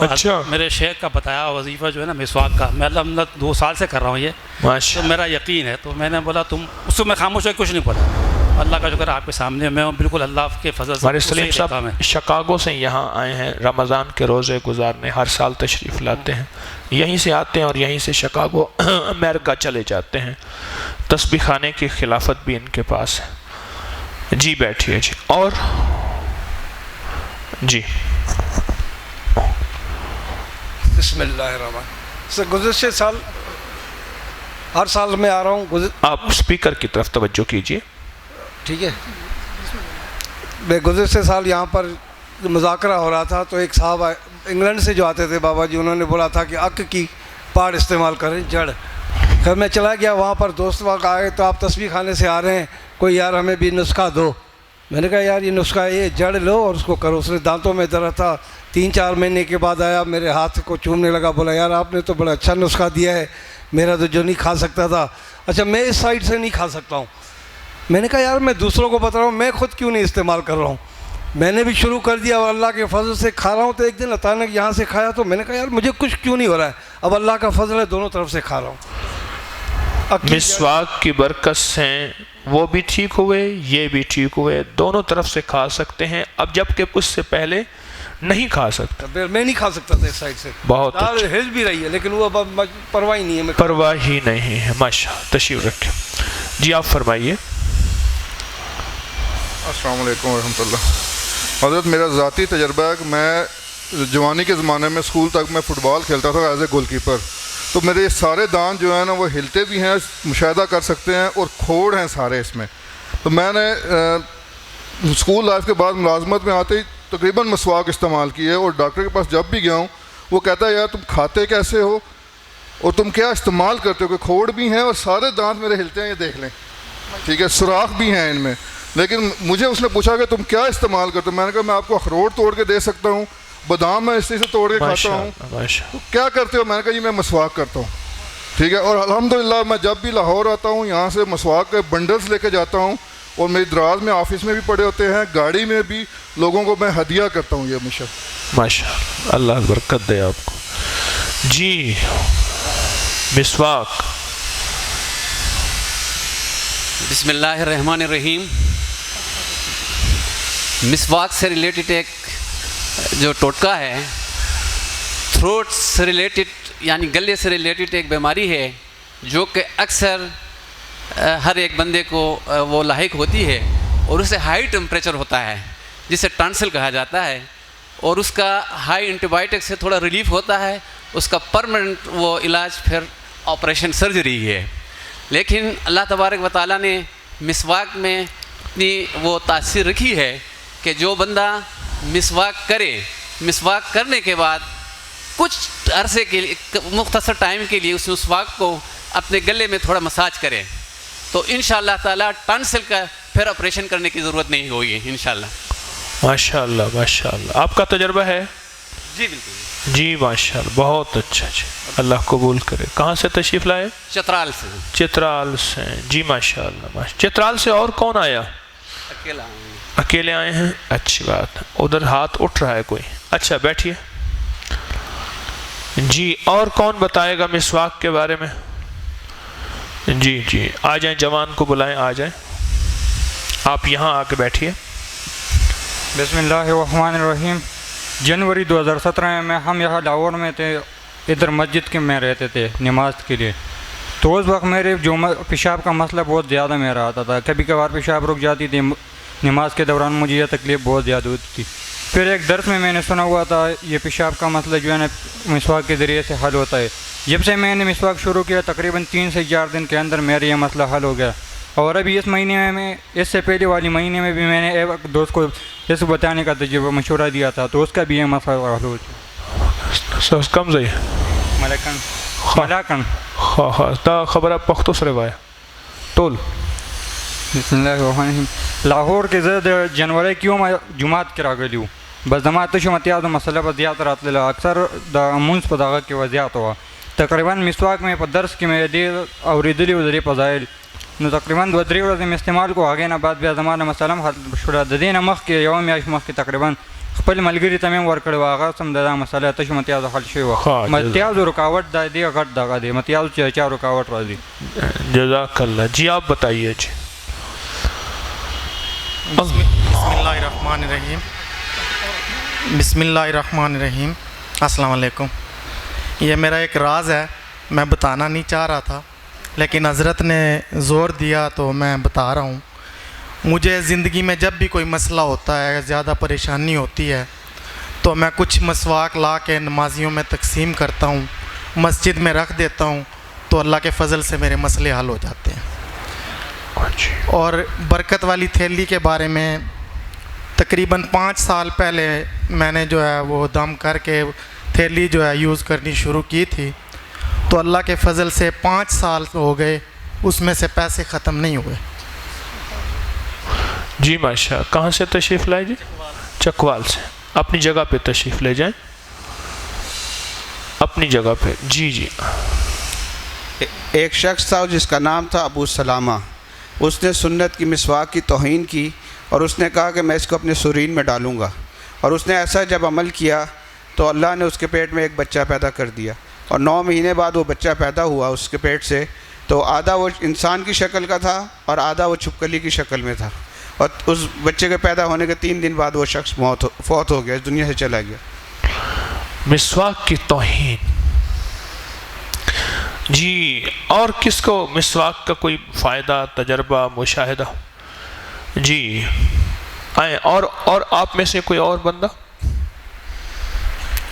اچھا، میرے شیخ کا بتایا وظیفہ جو ہے نا مسواک کا، میں الحمدللہ 2 سال سے کر رہا ہوں یہ، ماشاء تو میرا یقین ہے۔ تو میں نے بولا تم اس کو میں خاموش ہے، کچھ نہیں پڑھا، اللہ کا شکر آپ کے سامنے میں ہوں، بالکل اللہ کے فضل سے۔ ہمارے سلیم صاحب شکاگو سے یہاں آئے ہیں رمضان کے روزے گزارنے، ہر سال تشریف لاتے ہیں، یہیں سے آتے ہیں اور یہیں سے شکاگو امریکہ چلے جاتے ہیں۔ تسبیح خانے کی خلافت بھی ان کے پاس ہے۔ جی بیٹھیے۔ جی اور جی بسم اللہ الرحمن سے گزشتہ سال، ہر سال میں آ رہا ہوں، آپ اسپیکر کی طرف توجہ کیجیے۔ ٹھیک ہے، میں گزشتہ سال یہاں پر مذاکرہ ہو رہا تھا تو ایک صاحب انگلینڈ سے جو آتے تھے بابا جی، انہوں نے بولا تھا کہ اک کی پاڑ استعمال کریں، جڑ۔ پھر میں چلا گیا وہاں پر، دوست وقت آئے تو آپ تسبیح خانے سے آ رہے ہیں، کوئی یار ہمیں بھی نسخہ دو۔ میں نے کہا یار یہ نسخہ یہ جڑ لو اور اس کو کرو۔ اس نے دانتوں میں درد تھا، 3-4 مہینے کے بعد آیا، میرے ہاتھ کو چومنے لگا، بولا یار آپ نے تو بڑا اچھا نسخہ دیا ہے، میرا تو جو نہیں کھا سکتا تھا، اچھا میں اس سائڈ سے نہیں کھا سکتا ہوں۔ میں نے کہا یار میں دوسروں کو بتا رہا ہوں، میں خود کیوں نہیں استعمال کر رہا ہوں؟ میں نے بھی شروع کر دیا اور اللہ کے فضل سے کھا رہا ہوں۔ تو ایک دن اچانک یہاں سے کھایا تو میں نے کہا یار مجھے کچھ کیوں نہیں ہو رہا ہے، اب اللہ کا فضل ہے، دونوں طرف سے کھا رہا ہوں۔ مسواک کی برکت سے وہ بھی ٹھیک ہوئے، یہ بھی ٹھیک ہوئے، دونوں طرف سے کھا سکتے ہیں اب، جبکہ اس سے پہلے نہیں کھا سکتا۔ میں نہیں کھا سکتا تھا اس سائڈ سے، بہت دال ہل بھی رہی ہے لیکن وہ اب پرواہ ہی نہیں ہے، پرواہ ہی نہیں ہے۔ ماشاء اللہ، تشریف رکھیں۔ جی آپ فرمائیے۔ السلام علیکم ورحمۃ اللہ۔ حضرت میرا ذاتی تجربہ ہے کہ میں جوانی کے زمانے میں اسکول تک میں فٹ بال کھیلتا تھا ایز اے گول کیپر، تو میرے یہ سارے دانت جو ہیں نا وہ ہلتے بھی ہیں, مشاہدہ کر سکتے ہیں, اور کھوڑ ہیں سارے اس میں. تو میں نے اسکول لائف کے بعد ملازمت میں آتے ہی تقریباً مسواک استعمال کی ہے, اور ڈاکٹر کے پاس جب بھی گیا ہوں وہ کہتا ہے یار تم کھاتے کیسے ہو اور تم کیا استعمال کرتے ہو, کہ کھوڑ بھی ہیں اور سارے دانت میرے ہلتے ہیں, یہ دیکھ لیں, ٹھیک ہے, سوراخ بھی ہیں ان میں. لیکن مجھے اس نے پوچھا کہ تم کیا استعمال کرتے ہو, میں نے کہا میں آپ کو اخروٹ توڑ کے دے سکتا ہوں, بادام میں اسی سے توڑ کے کھاتا ہوں. تو کیا کرتے ہو, میں نے کہا جی میں مسواک کرتا ہوں, ٹھیک ہے. اور الحمدللہ میں جب بھی لاہور آتا ہوں یہاں سے مسواک کے بنڈلز لے کے جاتا ہوں, اور میری دراز میں آفس میں بھی پڑے ہوتے ہیں, گاڑی میں بھی لوگوں کو میں ہدیہ کرتا ہوں. یہ مشق ماشاء اللہ برکت دے آپ کو. جی مسواک. بسم اللہ الرحمن الرحیم. مسواک سے ریلیٹڈ ایک جو ٹوٹکا ہے, تھروٹ سے ریلیٹڈ یعنی گلے سے ریلیٹڈ ایک بیماری ہے جو کہ اکثر ہر ایک بندے کو وہ لاحق ہوتی ہے, اور اسے ہائی ٹمپریچر ہوتا ہے جسے ٹانسل کہا جاتا ہے, اور اس کا ہائی اینٹی بائیوٹک سے تھوڑا ریلیف ہوتا ہے. اس کا پرماننٹ وہ علاج پھر آپریشن سرجری ہے. لیکن اللہ تبارک و تعالیٰ نے مسواک میں اتنی وہ تاثیر رکھی ہے کہ جو بندہ مسواک کرے, مسواک کرنے کے بعد کچھ عرصے کے لیے مختصر ٹائم کے لیے اس مسواک کو اپنے گلے میں تھوڑا مساج کرے تو انشاءاللہ تعالیٰ ٹانسل کا پھر آپریشن کرنے کی ضرورت نہیں ہوگی انشاءاللہ. ماشاءاللہ ماشاءاللہ. آپ کا تجربہ ہے؟ جی بالکل. جی ماشاءاللہ, بہت اچھا. جی اللہ قبول کرے. کہاں سے تشریف لائے؟ چترال سے. چترال سے. جی ماشاءاللہ. چترال سے اور کون آیا؟ اکیلا ہوں. اکیلے آئے ہیں, اچھی بات. ادھر ہاتھ اٹھ رہا ہے کوئی. اچھا بیٹھیے. جی اور کون بتائے گا مسواک کے بارے میں؟ جی جی آ جائیں, جوان کو بلائیں, آ جائیں. آپ یہاں آ کے بیٹھیے. بسم اللہ الرحمن الرحیم. جنوری 2017 میں ہم یہاں لاہور میں تھے, ادھر مسجد کے میں رہتے تھے نماز کے لیے. تو اس وقت میرے جو پیشاب کا مسئلہ بہت زیادہ میرا آتا تھا, کبھی کبھار پیشاب رک جاتی تھی, نماز کے دوران مجھے یہ تکلیف بہت زیادہ ہوتی تھی. پھر ایک درس میں نے سنا ہوا تھا یہ پیشاب کا مسئلہ جو ہے نا مسواک کے ذریعے سے حل ہوتا ہے. جب سے میں نے مسواک شروع کیا تقریباً 3 سے 4 دن کے اندر میرا یہ مسئلہ حل ہو گیا. اور ابھی اس مہینے میں, اس سے پہلے والی مہینے میں بھی میں نے ایک دوست کو اس کو بتانے کا تجربہ مشورہ دیا تھا, تو اس کا بھی یہ مسئلہ حل ہو چکا. کم زی ملاکن دا خبر پختو سره وای ټول. بسم الله الرحمن الرحیم. لاہور کې زه د جنوري کې وم جمعات کې راغلی وم, بس زما ته شو متیا د مسله په زیات راتله, اکثر د مونځ په دغه کې وضعیت وه. تقریبا مسواک مې په درس کې مې دې اورېدلي و د دې فضایل, نو تقریبا 2-3 ورځې مې استعمال کو, هغې نه بعد بیا زما د مسله هم حل شوله. د دې نه مخکې یوه میاشت مخکې تقریبا خپل ملګري ته مې ورکړی و, هغه سم د دا مسله ته شو متیازو حل شوی وه. متیازو رکاوټ دا دی غټ دغه دی, متیازو چې چا رکاوټ راځي. جزاک اللہ. جی آپ بتائیے. جی بسم اللہ الرحمن الرحیم. بسم اللہ الرحمن الرحیم. السلام علیکم. یہ میرا ایک راز ہے, میں بتانا نہیں چاہ رہا تھا لیکن حضرت نے زور دیا تو میں بتا رہا ہوں. مجھے زندگی میں جب بھی کوئی مسئلہ ہوتا ہے, زیادہ پریشانی ہوتی ہے, تو میں کچھ مسواک لا کے نمازیوں میں تقسیم کرتا ہوں, مسجد میں رکھ دیتا ہوں, تو اللہ کے فضل سے میرے مسئلے حل ہو جاتے ہیں. اور برکت والی تھیلی کے بارے میں تقریباً 5 سال پہلے میں نے جو ہے وہ دم کر کے تھیلی جو ہے یوز کرنی شروع کی تھی, تو اللہ کے فضل سے 5 سال ہو گئے, اس میں سے پیسے ختم نہیں ہوئے. جی ماشاء. کہاں سے تشریف لائے؟ جی چکوال سے. اپنی جگہ پہ تشریف لے جائیں, اپنی جگہ پہ. جی جی. ایک شخص تھا جس کا نام تھا ابو سلامہ. اس نے سنت کی مسواک کی توہین کی اور اس نے کہا کہ میں اس کو اپنے سرین میں ڈالوں گا, اور اس نے ایسا جب عمل کیا تو اللہ نے اس کے پیٹ میں ایک بچہ پیدا کر دیا, اور 9 مہینے بعد وہ بچہ پیدا ہوا اس کے پیٹ سے, تو آدھا وہ انسان کی شکل کا تھا اور آدھا وہ چھپکلی کی شکل میں تھا, اور اس بچے کے پیدا ہونے کے 3 دن بعد وہ شخص فوت ہو گیا, اس دنیا سے چلا گیا. مسواک کی توہین. جی اور کس کو مسواک کا کوئی فائدہ, تجربہ, مشاہدہ؟ جی آئیں. اور آپ میں سے کوئی اور بندہ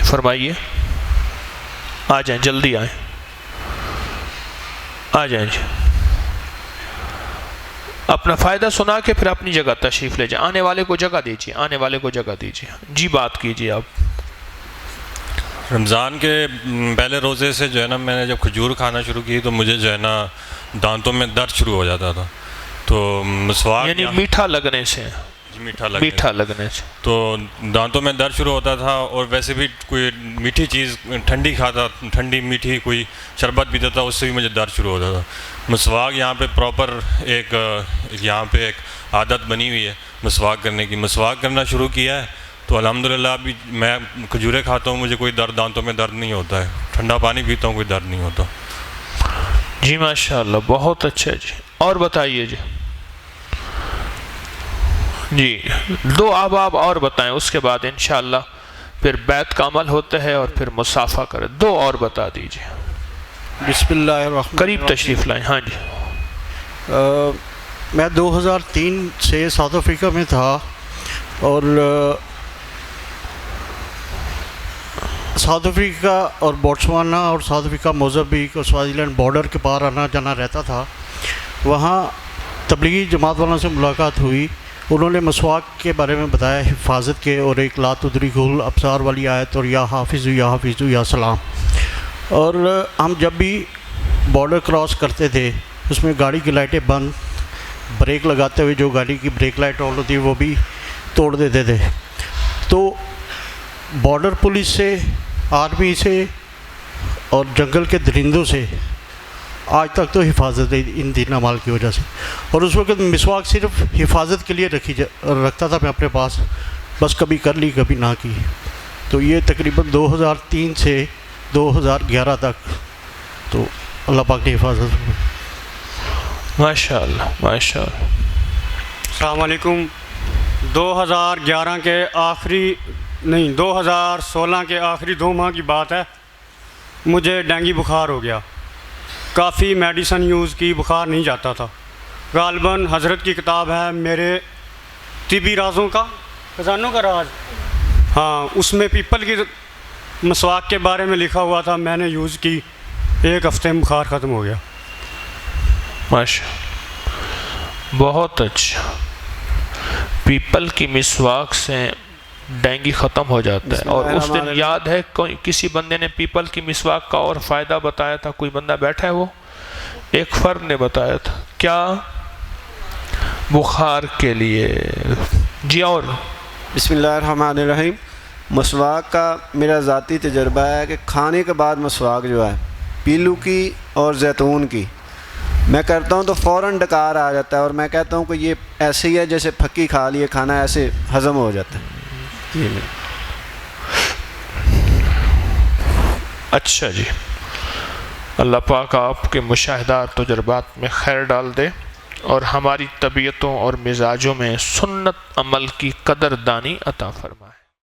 فرمائیے, آ جائیں, جلدی آئیں. آ جائیں جی، اپنا فائدہ سنا کے پھر اپنی جگہ تشریف لے جائیں. آنے والے کو جگہ دیجیے، آنے والے کو جگہ دیجیے. جی بات کیجیے آپ. رمضان کے پہلے روزے سے جو ہے نا میں نے جب کھجور کھانا شروع کی تو مجھے جو ہے نا دانتوں میں درد شروع ہو جاتا تھا. تو مسواک یعنی میٹھا لگنے سے، میٹھا لگنے سے تو دانتوں میں درد شروع ہوتا تھا. اور ویسے بھی کوئی میٹھی چیز ٹھنڈی کھاتا، ٹھنڈی میٹھی کوئی شربت پیتا تھا، اس سے بھی مجھے درد شروع ہوتا تھا. مسواک یہاں پہ پراپر ایک یہاں پہ ایک عادت بنی ہوئی ہے مسواک کرنے کی. مسواک کرنا شروع کیا ہے تو الحمدللہ ابھی میں کھجورے کھاتا ہوں، مجھے کوئی درد دانتوں میں درد نہیں ہوتا ہے. ٹھنڈا پانی پیتا ہوں، کوئی درد نہیں ہوتا. جی ماشاءاللہ، بہت اچھا جی. اور بتائیے جی. جی 2 آپ اور بتائیں، اس کے بعد انشاءاللہ پھر بیعت کا عمل ہوتا ہے اور پھر مصافحہ کریں. 2 اور بتا دیجیے. بسم اللہ الرحمن قریب تشریف لائیں. ہاں جی. میں 2003 سے ساؤتھ افریقہ میں تھا اور ساؤتھ افریقہ اور بوٹسوانا اور ساؤتھ افریقہ موزمبیق اور سوازی لینڈ بارڈر کے پار آنا جانا رہتا تھا. وہاں تبلیغی جماعت والوں سے ملاقات ہوئی. انہوں نے مسواک کے بارے میں بتایا، حفاظت کے، اور ایک لا تدرکہ الابصار والی آیت، اور یا حافظ یا سلام. اور ہم جب بھی بارڈر کراس کرتے تھے اس میں گاڑی کی لائٹیں بند، بریک لگاتے ہوئے جو گاڑی کی بریک لائٹ آن ہوتی ہے وہ بھی توڑ دیتے تھے. تو بارڈر پولیس سے، آرمی سے اور جنگل کے درندوں سے آج تک تو حفاظت ہے ان تین اعمال کی وجہ سے. اور اس وقت مسواک صرف حفاظت کے لیے رکھتا تھا میں اپنے پاس، بس کبھی کر لی کبھی نہ کی. تو یہ تقریباً 2003 سے 2011 تک تو اللہ پاک نے حفاظت. ماشاءاللہ ماشاءاللہ. السلام علیکم. 2011 کے آخری 2016 کے آخری 2 ماہ کی بات ہے. مجھے ڈینگی بخار ہو گیا. کافی میڈیسن یوز کی، بخار نہیں جاتا تھا. غالباً حضرت کی کتاب ہے میرے طبی رازوں کا، خزانوں کا راز، ہاں، اس میں پیپل کی مسواک کے بارے میں لکھا ہوا تھا. میں نے یوز کی، 1 ہفتے میں بخار ختم ہو گیا. ماشاءاللہ، بہت اچھا. پیپل کی مسواک سے ڈینگی ختم ہو جاتا ہے. اور اس دن یاد ہے کسی بندے نے پیپل کی مسواک کا اور فائدہ بتایا تھا. کوئی بندہ بیٹھا ہے، وہ ایک فرد نے بتایا تھا. کیا؟ بخار کے لیے. جی. اور بسم اللہ الرحمن الرحیم. مسواک کا میرا ذاتی تجربہ ہے کہ کھانے کے بعد مسواک جو ہے پیلو کی اور زیتون کی میں کرتا ہوں تو فوراً ڈکار آ جاتا ہے، اور میں کہتا ہوں کہ یہ ایسے ہی ہے جیسے پھکی کھا لیے کھانا، ایسے ہضم ہو جاتا ہے. اچھا جی. اللہ پاک آپ کے مشاہدات تجربات میں خیر ڈال دے اور ہماری طبیعتوں اور مزاجوں میں سنت عمل کی قدر دانی عطا فرمائے.